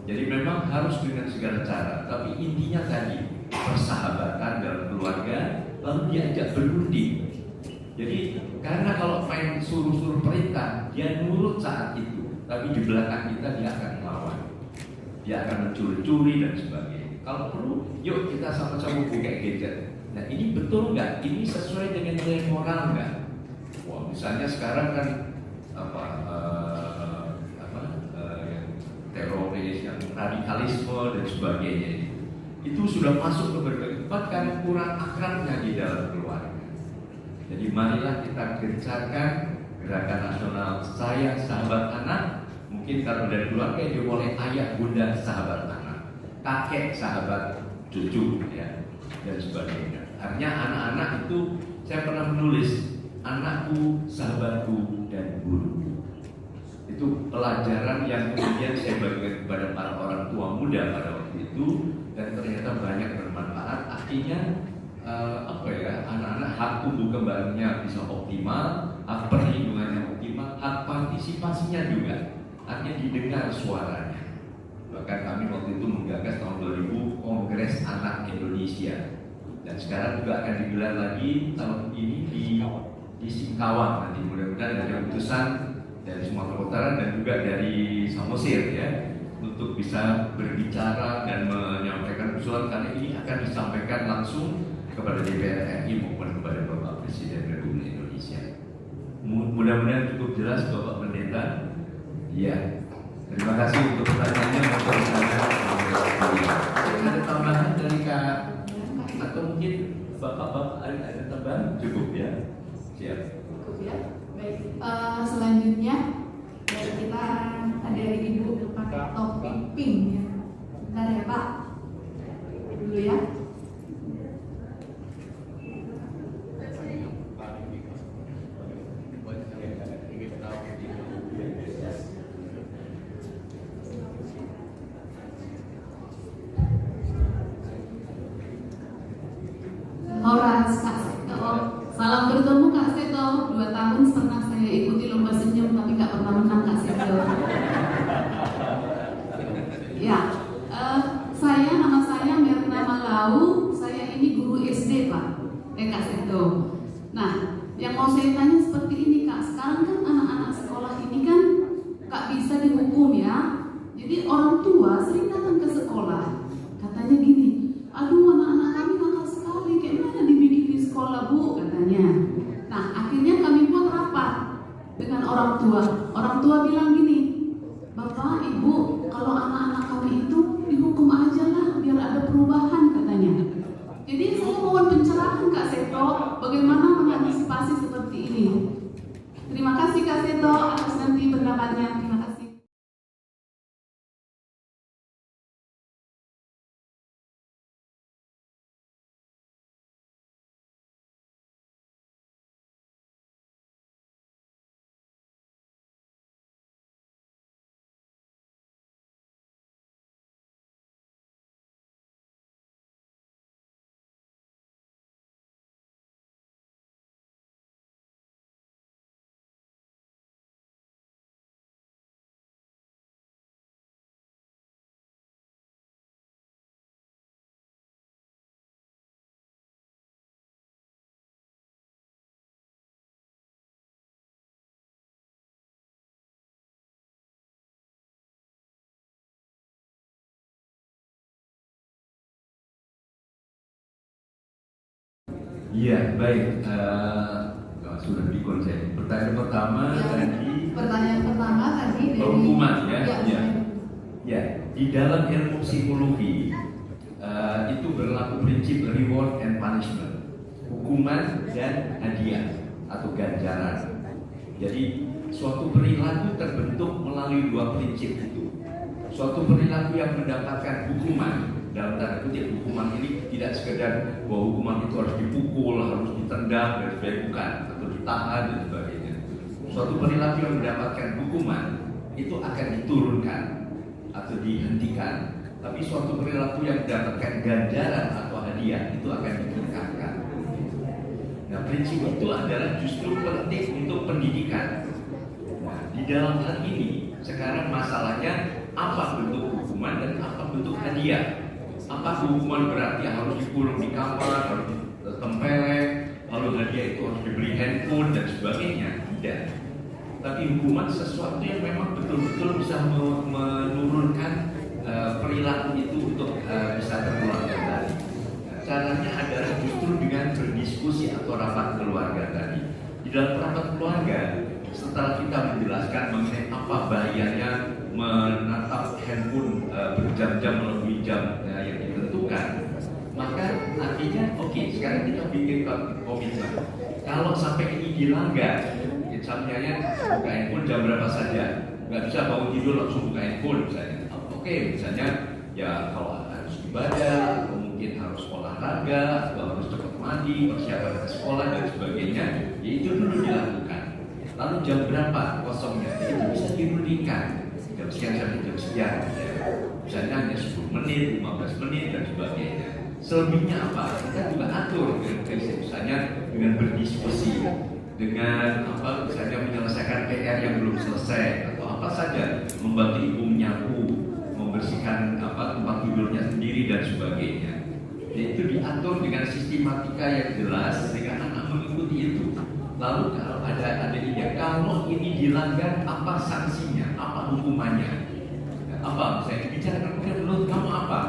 Jadi memang harus dengan segala cara, tapi intinya tadi persahabatan dalam keluarga, lalu diajak berunding. Jadi karena kalau main suruh-suruh perintah, dia nurut saat itu, tapi di belakang kita dia akan melawan, dia akan mencuri-curi dan sebagainya. Kalau perlu, yuk kita sama-sama buka gadget. Nah ini betul nggak? Ini sesuai dengan nilai moral nggak? Wah misalnya sekarang kan yang teroris, yang radikalisme dan sebagainya itu sudah masuk ke berbagai tempat karena kurang akrabnya di dalam keluarga. Jadi marilah kita gencarkan gerakan nasional Saya Sahabat Anak. Mungkin kalau dari keluarga dia boleh ayah bunda sahabat anak, kakek sahabat cucu ya, dan sebagainya. Artinya anak-anak itu, saya pernah menulis, anakku, sahabatku, dan guruku. Itu pelajaran yang kemudian saya bagikan kepada para orang tua muda pada waktu itu, dan ternyata banyak bermanfaat. Artinya anak-anak hak tumbuh kembangnya bisa optimal, hak perlindungannya optimal, hak partisipasinya juga, artinya didengar suaranya. Bahkan kami waktu itu menggagas tahun 2000 Kongres Anak Indonesia, dan sekarang juga akan digelar lagi tahun ini di Singkawang. Nanti mudah-mudahan ada utusan dari Sumatera Utara dan juga dari Samosir ya, untuk bisa berbicara dan menyampaikan usulan, karena ini akan disampaikan langsung kepada DPR RI maupun kepada Bapak Presiden Republik Indonesia. Mudah-mudahan cukup jelas Bapak Pendeta. Ya, terima kasih untuk pertanyaannya. Ada tambahan dari Kak, atau mungkin Bapak-bapak ada tambahan? Cukup ya. Siap.
Cukup ya. Baik. Selanjutnya dari kita ada Ibu pakai topi pink ya. Bentar ya Pak. Dulu ya.
Salam bertemu Kak Seto. 2 tahun pernah saya ikuti lomba senyum tapi nggak pernah menang Kak Seto. Ya, nama saya Mirna Malau. Saya ini guru SD Pak, Kak Seto. Nah, yang mau saya tanya seperti ini Kak. Sekarang kan anak-anak sekolah ini kan nggak bisa dihukum ya. Jadi orang tua sering datang ke sekolah. Katanya gini, aduh anak-anak kami nakal sekali, kayak mana dibikin di sekolah Bu, katanya. Nah akhirnya kami buat rapat dengan orang tua. Orang tua bilang gini, Bapak Ibu, kalau anak-anak kami itu dihukum aja lah biar ada perubahan, katanya. Jadi saya mohon pencerahan Kak Seto, bagaimana mengantisipasi seperti ini. Terima kasih Kak Seto atas nanti pendapatnya. Terima kasih.
Iya, baik. Sudah dikonsep. Pertanyaan pertama tadi.
Pertanyaan pertama tadi dari
Hukuman ya.
Ya.
Ya. Ya. Di dalam ilmu psikologi itu berlaku prinsip reward and punishment, hukuman dan hadiah atau ganjaran. Jadi suatu perilaku terbentuk melalui 2 prinsip itu. Suatu perilaku yang mendapatkan hukuman, dalam tanda kutip hukuman ini tidak sekedar bahwa hukuman itu harus dipukul, harus ditendang dan sebagainya, bukan, atau ditahan dan sebagainya. Suatu perilaku yang mendapatkan hukuman itu akan diturunkan atau dihentikan, tapi suatu perilaku yang mendapatkan ganjaran atau hadiah itu akan ditingkatkan. Nah, prinsip itu adalah justru penting untuk pendidikan. Nah, di dalam hal ini sekarang masalahnya apa bentuk hukuman dan apa bentuk hadiah. Apa hukuman berarti harus dikurung di kamar, harus ditempeleng, lalu hadiah itu harus dibeli handphone dan sebagainya? Tidak. Tapi hukuman sesuatu yang memang betul-betul bisa menurunkan perilaku itu untuk bisa terulang kembali. Caranya adalah justru dengan berdiskusi atau rapat keluarga tadi. Di dalam rapat keluarga, setelah kita menjelaskan mengenai apa bahayanya menatap handphone berjam-jam melebihi jam yang ditentukan, maka artinya oke, sekarang kita bikin komitmen. Kalau sampai ini dilanggar, misalnya buka handphone jam berapa saja, nggak bisa bangun tidur langsung buka handphone misalnya. Oke, misalnya ya kalau harus ibadah atau mungkin harus olahraga atau harus cepat mandi, persiapan ke sekolah dan sebagainya, ya itu dulu dilakukan. Lalu jam berapa kosongnya, itu bisa dirundingkan. Jam sekian sampai jam sekian, ya. Misalnya hanya 10 menit, 15 menit dan sebagainya. Selebihnya apa? Kita juga atur misalnya dengan berdiskusi, dengan apa misalnya menyelesaikan PR yang belum selesai atau apa saja, membantu ibu menyapu, membersihkan apa tempat tidurnya sendiri dan sebagainya. Itu diatur dengan sistematika yang jelas sehingga anak mengikuti itu. Lalu kalau ada ide, kalau ini dilanggar apa sanksinya, apa hukumannya, apa saya bicarakan kemudian menurut kamu apa?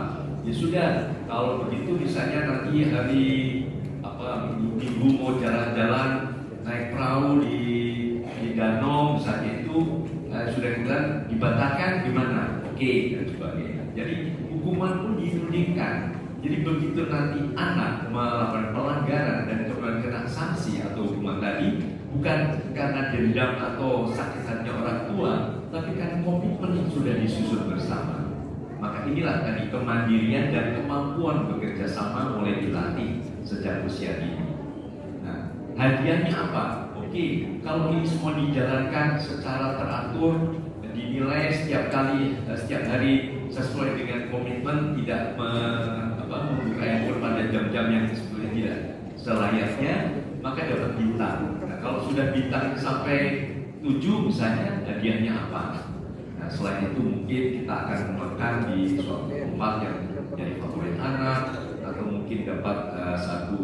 Ya sudah, kalau begitu misalnya nanti hari apa minggu mau jalan-jalan naik perahu di danau misalnya itu sudah kita dibatalkan gimana? Oke dan sebagainya. Jadi hukuman pun dirundingkan. Jadi begitu nanti anak melakukan pelanggaran dan kemudian kena sanksi atau hukuman tadi, bukan karena dendam atau sakit hatinya orang tua, tapi karena komitmen yang sudah disusun bersama. Maka inilah tadi kemandirian dan kemampuan bekerja sama mulai dilatih sejak usia dini. Nah, hadiahnya apa? Oke, kalau ini semua dijalankan secara teratur, dinilai setiap hari sesuai dengan komitmen, tidak membuka handphone pada jam-jam yang sebenarnya tidak selayaknya, maka dapat bintang. Nah, kalau sudah bintang sampai 7 misalnya, hadiahnya apa? Nah, selain itu mungkin kita akan memakan di suatu tempat yang jadi favorit anak, atau mungkin dapat satu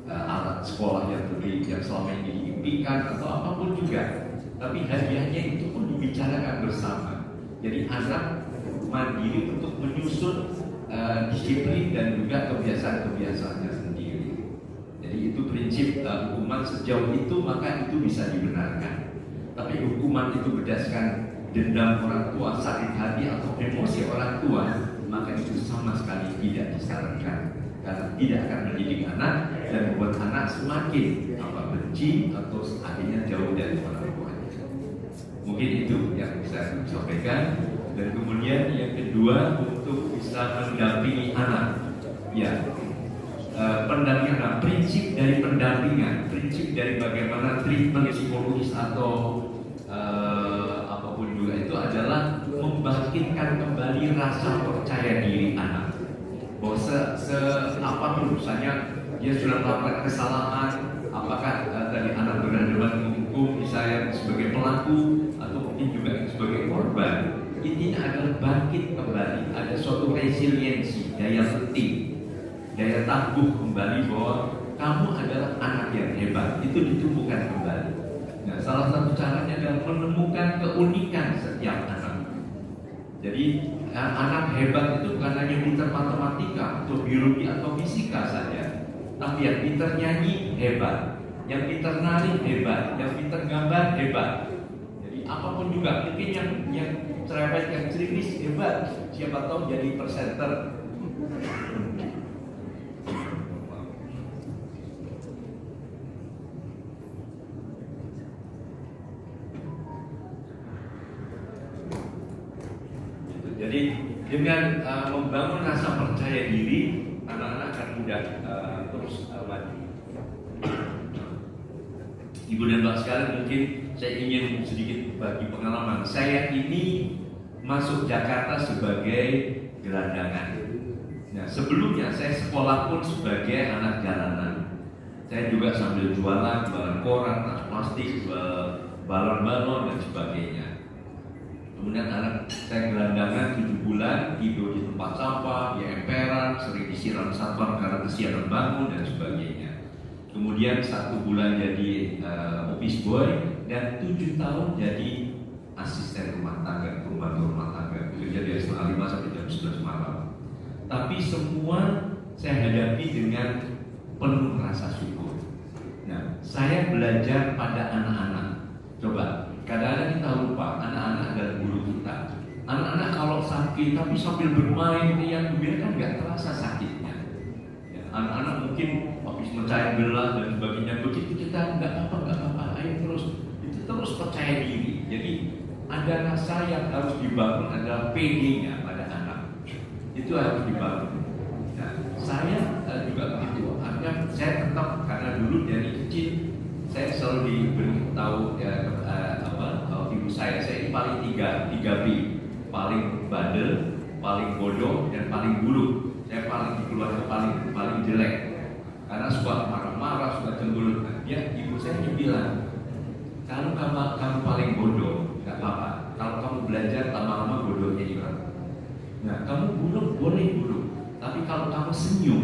alat sekolah yang selama ini diimpikan, atau apapun juga. Tapi hadiahnya itu pun dibicarakan bersama. Jadi anak mandiri untuk menyusun disiplin dan juga kebiasaan-kebiasaannya sendiri. Jadi itu prinsip hukuman sejauh itu maka itu bisa dibenarkan. Tapi hukuman itu berdasarkan dendam orang tua, sakit hati atau emosi orang tua, maka itu sama sekali tidak disarankan. Karena tidak akan mendidik anak dan membuat anak semakin benci atau akhirnya jauh dari orang tuanya. Mungkin itu yang bisa saya sampaikan. Dan kemudian yang kedua, untuk bisa mendampingi anak, ya pendampingan, nah, prinsip dari pendampingan, prinsip dari bagaimana treatment psikologis atau apapun juga itu adalah membangkitkan kembali rasa percaya diri anak. Bahwa apapun, misalnya dia sudah melakukan kesalahan, apakah tadi anak berhadapan dengan hukum, misalnya sebagai pelaku atau mungkin juga sebagai korban. Intinya adalah bangkit kembali, ada suatu resiliensi, daya penting, daya tangguh kembali bahwa kamu adalah anak yang hebat, itu ditumbuhkan kembali. Nah, salah satu caranya adalah menemukan keunikan setiap anak. Jadi anak hebat itu bukan hanya pintar matematika atau biologi atau fisika saja, tapi yang pintar nyanyi hebat, yang pintar nari hebat, yang pintar gambar hebat. Jadi apapun juga, mungkin yang cerewet, yang kritis hebat, siapa tahu jadi presenter. Jadi dengan membangun rasa percaya diri, anak-anak akan mudah terus maju. Ibu dan Bapak sekalian, mungkin saya ingin sedikit bagi pengalaman. Saya ini masuk Jakarta sebagai gelandangan. Nah, sebelumnya saya sekolah pun sebagai anak jalanan. Saya juga sambil jualan, jualan koran, tas plastik, balon-balon dan sebagainya. Kemudian anak saya gelandangan 7 bulan, tidur di tempat sampah, di emperan, sering disiram satpam karena kesianan bangun dan sebagainya. Kemudian 1 bulan jadi office boy dan 7 tahun jadi asisten rumah tangga, pembantu rumah tangga, bekerja dari setengah 5 sampai jam 11 malam. Tapi semua saya hadapi dengan penuh rasa syukur. Nah, saya belajar pada anak-anak. Coba, kadang-kadang kita lupa anak-anak adalah guru kita. Anak-anak kalau sakit tapi sambil bermain yang kan nggak terasa sakitnya. Ya, anak-anak mungkin habis mencari belah dan sebagainya, begitu kita nggak apa-apa, ayo terus, itu terus percaya diri. Jadi ada rasa yang harus dibangun, adalah PD-nya pada anak. Itu harus dibangun. Nah, saya juga begitu. Artinya saya tetap, karena dulu dari kecil saya selalu diberitahu ibu saya ini paling 3 B, paling bandel, paling bodoh, dan paling buruk. Saya paling di keluarga paling jelek, karena suka marah-marah, suka cemberut. Ya, ibu saya bilang, kalau kamu paling bodoh, nggak apa-apa. Kalau kamu belajar lama-lama bodohnya hilang. Nah, kamu buruk boleh buruk, tapi kalau kamu senyum,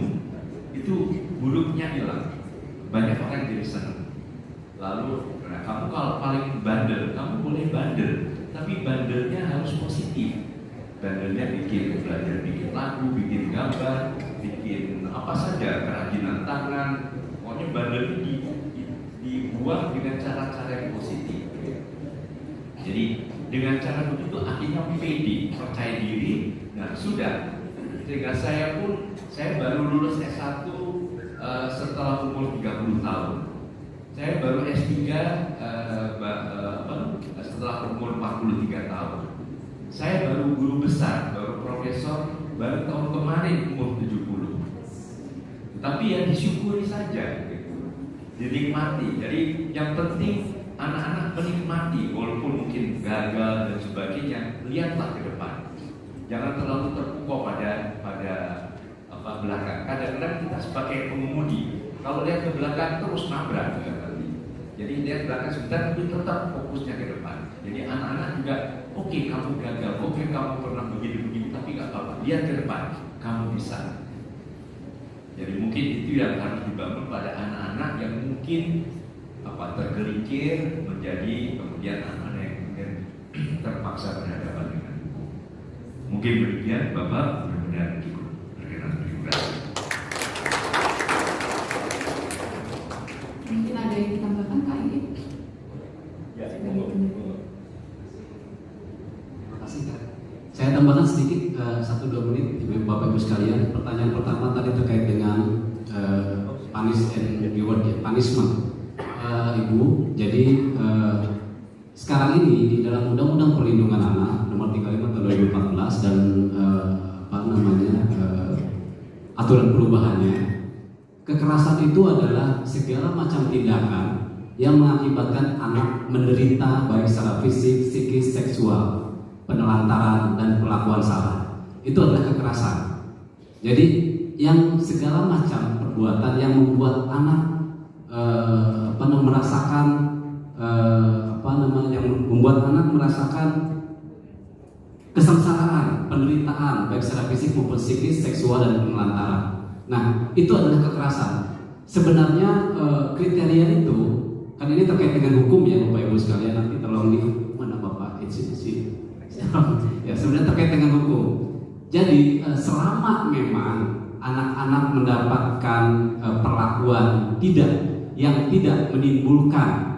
itu buruknya hilang. Banyak orang jadi senang. Lalu, kamu kalau paling bandel, kamu boleh bandel, tapi bandelnya harus positif. Bandelnya belajar bikin lagu, bikin gambar, bikin apa saja, kerajinan tangan. Pokoknya bandelnya dibuat dengan cara-cara yang positif. Jadi dengan cara begitu akhirnya PD, percaya diri. Nah, sudah. Sehingga saya baru lulus S1 setelah umur 30 tahun. Saya baru S3 setelah umur 43 tahun. Saya baru guru besar, baru profesor, baru tahun kemarin umur 70. Tapi ya disyukuri saja, gitu. Dinikmati. Jadi yang penting anak-anak menikmati, walaupun mungkin gagal dan sebagainya. Lihatlah ke depan. Jangan terlalu terpukau pada belakang. Kadang-kadang kita sebagai pengemudi, Kalau lihat ke belakang terus nabrak ya. Jadi lihat belakang sebentar, tapi tetap fokusnya ke depan. Jadi anak-anak juga, oke, kamu gagal, oke, kamu pernah begini-begini, tapi nggak apa-apa. Lihat ke depan, kamu bisa. Jadi mungkin itu yang harus dibangun pada anak-anak yang mungkin tergelincir menjadi kemudian anak-anak yang mungkin terpaksa berhadapan dengan. Mungkin demikian, Bapak benar-benar cukup berkenan. Terima kasih.
Mungkin ada yang ditambahkan, Kak Ingin?
Ya,
Terima kasih, Kak. Saya tambahkan sedikit 1-2 menit, Bapak Ibu sekalian. Pertanyaan pertama tadi terkait dengan punish and reward, ya, punishment. Ibu, jadi sekarang ini di dalam Undang-Undang Perlindungan Anak Nomor 35 Tahun 2014 dan aturan perubahannya, kekerasan itu adalah segala macam tindakan yang mengakibatkan anak menderita baik secara fisik, psikis, seksual, penelantaran dan perlakuan salah. Itu adalah kekerasan. Jadi yang segala macam perbuatan yang membuat anak merasakan yang membuat anak merasakan kesengsaraan, penderitaan baik secara fisik maupun psikis, seksual dan penelantaran. Nah, itu adalah kekerasan. Sebenarnya kriteria itu kan ini terkait dengan hukum ya Bapak Ibu sekalian, nanti tolong di mana Bapak ya sebenarnya terkait dengan hukum. Jadi selama memang anak-anak mendapatkan perlakuan yang tidak menimbulkan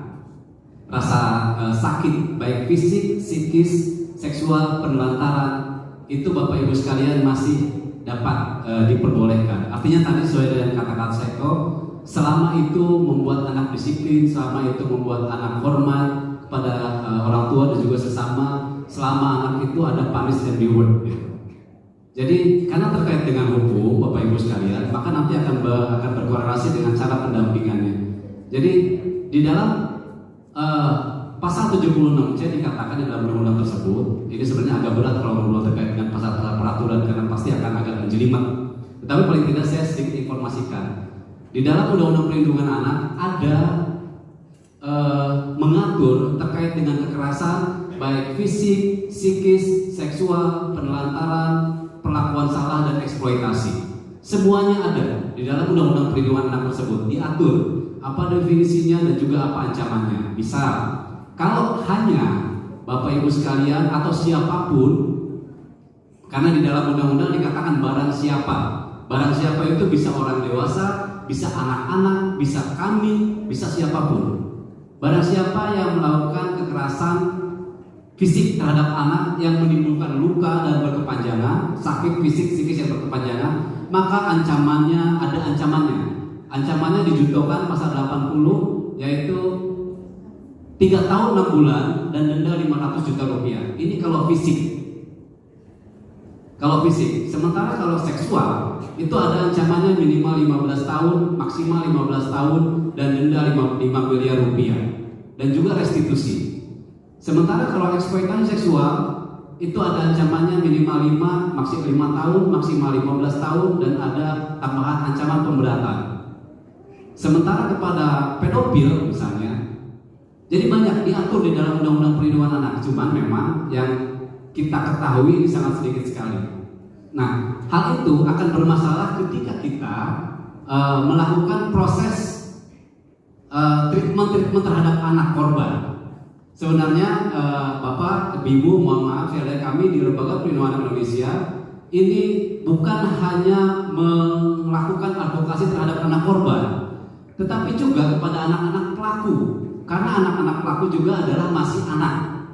rasa sakit baik fisik, psikis, seksual, penelantaran, itu Bapak Ibu sekalian masih dapat diperbolehkan. Artinya tadi sesuai dengan kata-kata Seko, selama itu membuat anak disiplin, selama itu membuat anak hormat kepada orang tua dan juga sesama, selama anak itu ada punish and reward. Jadi karena terkait dengan hukum Bapak Ibu sekalian, maka nanti akan berkorelasi dengan cara pendampingannya. Jadi di dalam pasal 76C dikatakan di dalam undang-undang tersebut, ini sebenarnya agak berat kalau ngobrol terkait dengan pasal-pasal peraturan karena pasti akan agak menjelimet. Tetapi paling tidak saya sedikit informasikan. Di dalam Undang-Undang Perlindungan Anak ada mengatur terkait dengan kekerasan baik fisik, psikis, seksual, penelantaran, perlakuan salah dan eksploitasi. Semuanya ada di dalam Undang-Undang Perlindungan Anak tersebut, diatur apa definisinya dan juga apa ancamannya. Bisa kalau hanya Bapak Ibu sekalian atau siapapun, karena di dalam undang-undang dikatakan barang siapa. Barang siapa itu bisa orang dewasa, bisa anak-anak, bisa kami, bisa siapapun. Barang siapa yang melakukan kekerasan fisik terhadap anak yang menimbulkan luka dan berkepanjangan, sakit fisik, psikis yang berkepanjangan, maka ancamannya ada ancamannya. Ancamannya dijuntokan pasal 80, yaitu 3 tahun 6 bulan dan denda 500 juta rupiah. Ini kalau fisik. Kalau fisik. Sementara kalau seksual itu ada ancamannya minimal 15 tahun, maksimal 15 tahun dan denda 5 miliar rupiah dan juga restitusi. Sementara kalau eksploitasi seksual itu ada ancamannya minimal 5 tahun, maksimal 15 tahun dan ada tambahan ancaman pemberatan. Sementara kepada pedofil misalnya, jadi banyak diatur di dalam Undang-Undang Perlindungan Anak, cuman memang yang kita ketahui ini sangat sedikit sekali. Nah, hal itu akan bermasalah ketika kita melakukan proses treatment terhadap anak korban. Sebenarnya Bapak, Ibu, mohon maaf ya, kami di Lembaga Perlindungan Anak Indonesia ini bukan hanya melakukan advokasi terhadap anak korban, tetapi juga kepada anak-anak pelaku, karena anak-anak pelaku juga adalah masih anak.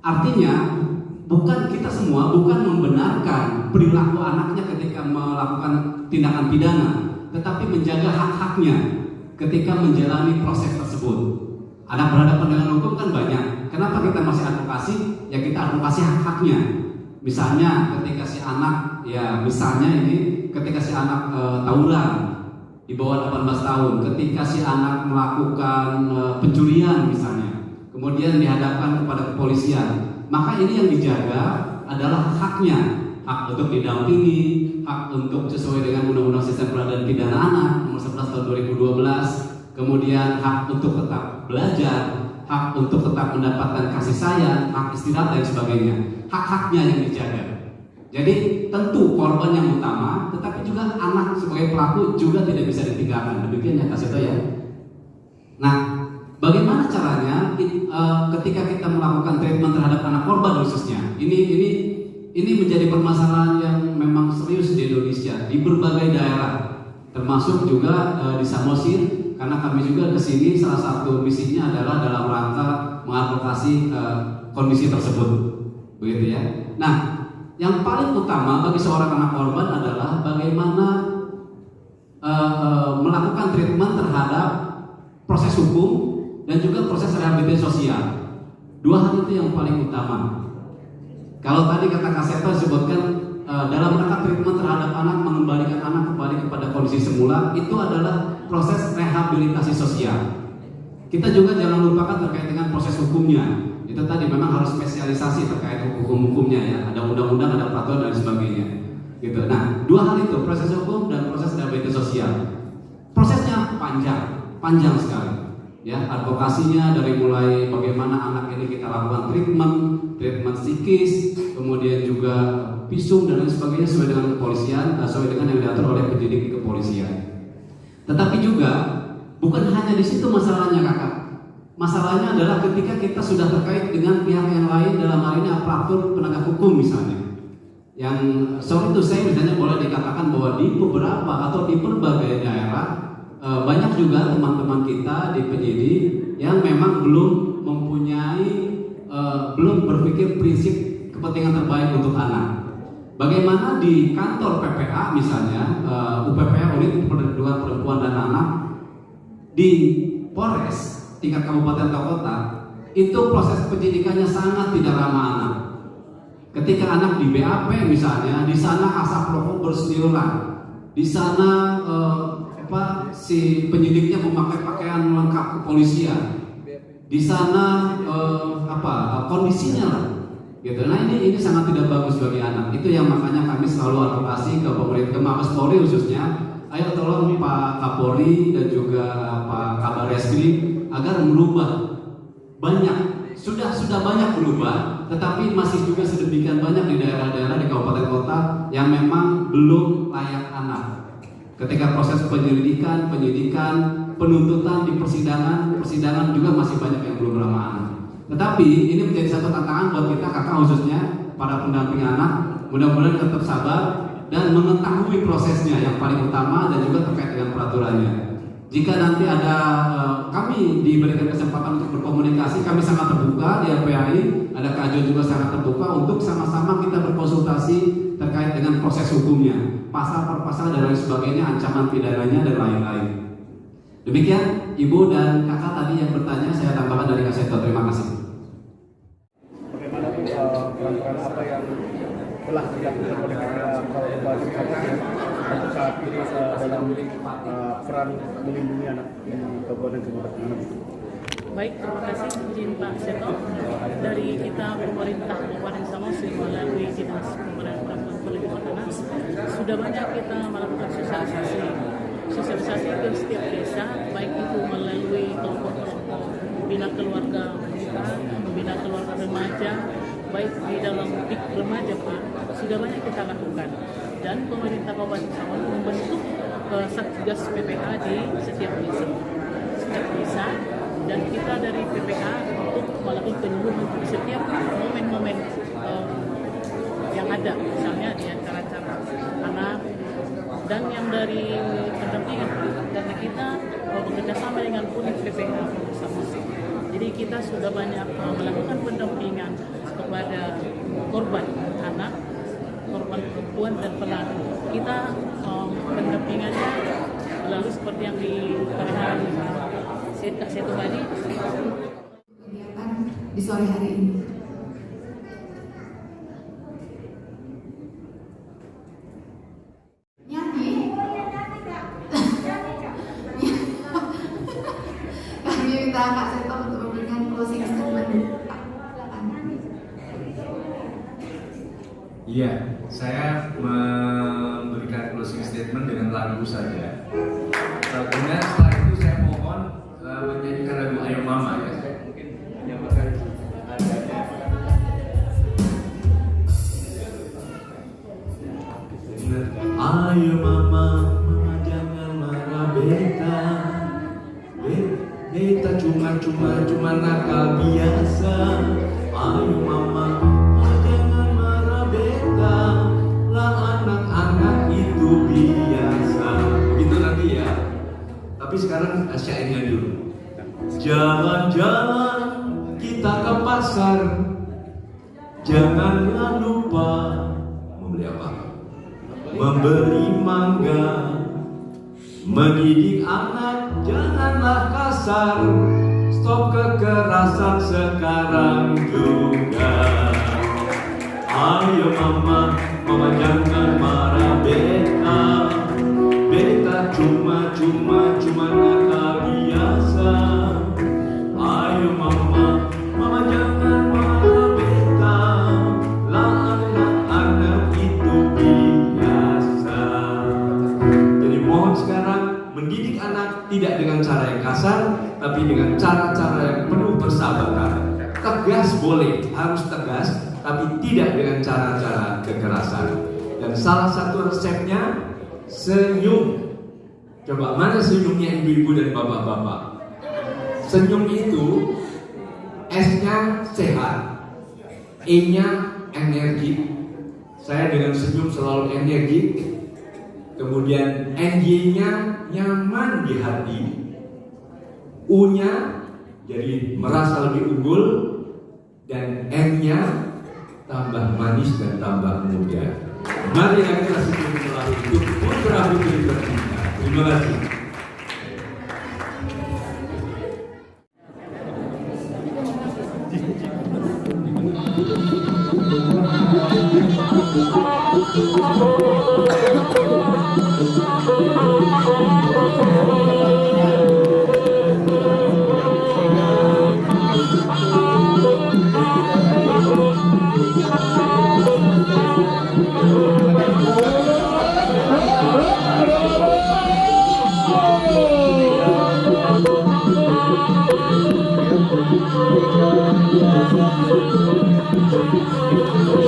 Artinya bukan kita semua bukan membenarkan perilaku anaknya ketika melakukan tindakan pidana, tetapi menjaga hak-haknya ketika menjalani proses tersebut. Anak berhadapan dengan hukum kan banyak. Kenapa kita masih advokasi? Ya kita advokasi hak-haknya. Misalnya ketika si anak, ya misalnya ini ketika si anak tawuran di bawah 18 tahun, ketika si anak melakukan pencurian misalnya, kemudian dihadapkan kepada kepolisian, maka ini yang dijaga adalah haknya, hak untuk didampingi, hak untuk sesuai dengan Undang-Undang Sistem Peradilan Pidana Anak nomor 11 tahun 2012, kemudian hak untuk tetap belajar, hak untuk tetap mendapatkan kasih sayang, hak istirahat dan sebagainya. Hak-haknya yang dijaga. Jadi tentu korban yang utama, tetapi juga anak sebagai pelaku juga tidak bisa ditinggalkan. Demikian ya Kak Seto ya. Nah, bagaimana caranya ketika kita melakukan treatment terhadap anak korban khususnya? Ini menjadi permasalahan yang memang serius di Indonesia di berbagai daerah, termasuk juga di Samosir, karena kami juga kesini salah satu misinya adalah dalam rangka mengadvokasi kondisi tersebut, begitu ya. Nah, yang paling utama bagi seorang anak korban adalah bagaimana melakukan treatment terhadap proses hukum dan juga proses rehabilitasi sosial. Dua hal itu yang paling utama. Kalau tadi kata Kak Seto sebutkan dalam rangka treatment terhadap anak, mengembalikan anak kembali kepada kondisi semula, itu adalah proses rehabilitasi sosial. Kita juga jangan lupakan terkait dengan proses hukumnya. Itu tadi memang harus spesialisasi terkait hukum-hukumnya ya. Ada undang-undang, ada peraturan dan sebagainya. Gitu. Nah, dua hal itu, proses hukum dan proses rehabilitasi sosial. Prosesnya panjang sekali. Ya, advokasinya dari mulai bagaimana anak ini kita lakukan treatment psikis, kemudian juga visum dan lain sebagainya sesuai dengan kepolisian, sesuai dengan yang diatur oleh penyidik kepolisian. Tetapi juga bukan hanya di situ masalahnya kakak. Masalahnya adalah ketika kita sudah terkait dengan pihak yang lain, dalam hal ini aparatur penegak hukum misalnya. Yang sorry itu saya misalnya boleh dikatakan bahwa di beberapa atau di berbagai daerah banyak juga teman-teman kita di penyidik yang memang belum mempunyai, belum berpikir prinsip kepentingan terbaik untuk anak. Bagaimana di kantor PPA misalnya, UPPA Unit Perlindungan Perempuan dan Anak di Polres tingkat kabupaten atau kota, itu proses penyidikannya sangat tidak ramah anak. Ketika anak di BAP misalnya, di sana asap rokok berseliweran, di sana si penyidiknya memakai pakaian lengkap kepolisian, di sana kondisinya lah, gitu. Nah ini sangat tidak bagus bagi anak. Itu yang makanya kami selalu advokasi ke pemerintah, ke Mabes Polri khususnya. Ayo tolong Pak Kapolri dan juga Pak Kabar Reskrim agar merubah banyak, sudah banyak berubah, tetapi masih juga sedemikian banyak di daerah-daerah di kabupaten kota yang memang belum layak anak. Ketika proses penyelidikan, penuntutan di persidangan juga masih banyak yang belum ramah anak. Tetapi ini menjadi satu tantangan buat kita kakak khususnya para pendamping anak. Mudah-mudahan tetap sabar dan mengetahui prosesnya yang paling utama dan juga terkait dengan peraturannya. Jika nanti ada kami diberikan kesempatan untuk berkomunikasi, kami sangat terbuka di LPAI, ada Kak Jo juga sangat terbuka untuk sama-sama kita berkonsultasi terkait dengan proses hukumnya, pasal per pasal dan lain sebagainya, ancaman pidananya dan lain-lain. Demikian Ibu dan Kakak tadi yang bertanya, saya tambahkan dari Kak Seto. Terima kasih.
Bagaimana peran-peran apa yang telah dilakukan oleh Kabupaten untuk saat ini dalam peran melindungi anak di Kabupaten anak?
Baik, terima kasih izin Pak Seto. Dari kita pemerintah Kabupaten Samosir melalui Dinas Pemberdayaan Perempuan Anak sudah banyak kita melakukan sosialisasi ke setiap desa, baik itu melalui kelompok-kelompok bina keluarga kita, bina keluarga remaja, baik di dalam dik remaja Pak, sudah banyak kita lakukan. Dan pemerintah Kabupaten Samosir membentuk Satgas PPA di setiap desa, dan kita dari PPA untuk melakukan penyuluhan di setiap momen-momen yang ada, misalnya di acara-acara anak dan yang dari pendampingan, karena kita bekerjasama dengan unit PPA Samosir. Jadi kita sudah banyak melakukan pendampingan kepada korban anak, korban perempuan dan pelaku. Kita pendampingannya lalu seperti yang dikatakan Kak Seto tadi.
Kegiatan di sore hari ini. Nyanyi. Kami minta Kak Seto untuk memberikan closing statement.
Iya, saya memberi lagu saja. Kemudian setelah itu saya mohon menyanyikan lagu Ayo Mama ya. Mungkin menyamakan adanya. Ayo mama, mama jangan marah beta. Beta cuma nakal biasa. Ayo mama, mama jangan marah beta. Lah anak-anak itu biasa. Begitu nanti ya. Tapi sekarang syairnya dulu. Jalan-jalan kita ke pasar. Janganlah lupa membeli apa? Membeli mangga. Mendidik anak janganlah kasar. Stop kekerasan sekarang juga. Ayo mama, mama jangan marah beta. Beta cuma nakal biasa. Ayo mama, mama jangan marah beta. Lah anak-anak itu biasa. Jadi mohon sekarang mendidik anak tidak dengan cara yang kasar, tapi dengan cara-cara yang penuh persahabatan. Tegas boleh, harus tegas, tapi tidak dengan cara-cara kekerasan. Dan salah satu resepnya senyum. Coba mana senyumnya ibu-ibu dan bapak-bapak? Senyum itu S-nya sehat, E-nya energi. Saya dengan senyum selalu energi. Kemudian NY-nya nyaman di hati. U-nya jadi merasa lebih unggul. Dan M-nya tambah manis dan tambah muda. Mari kita senyum selalu untuk putra putri tercinta. Terima kasih.
Thank you.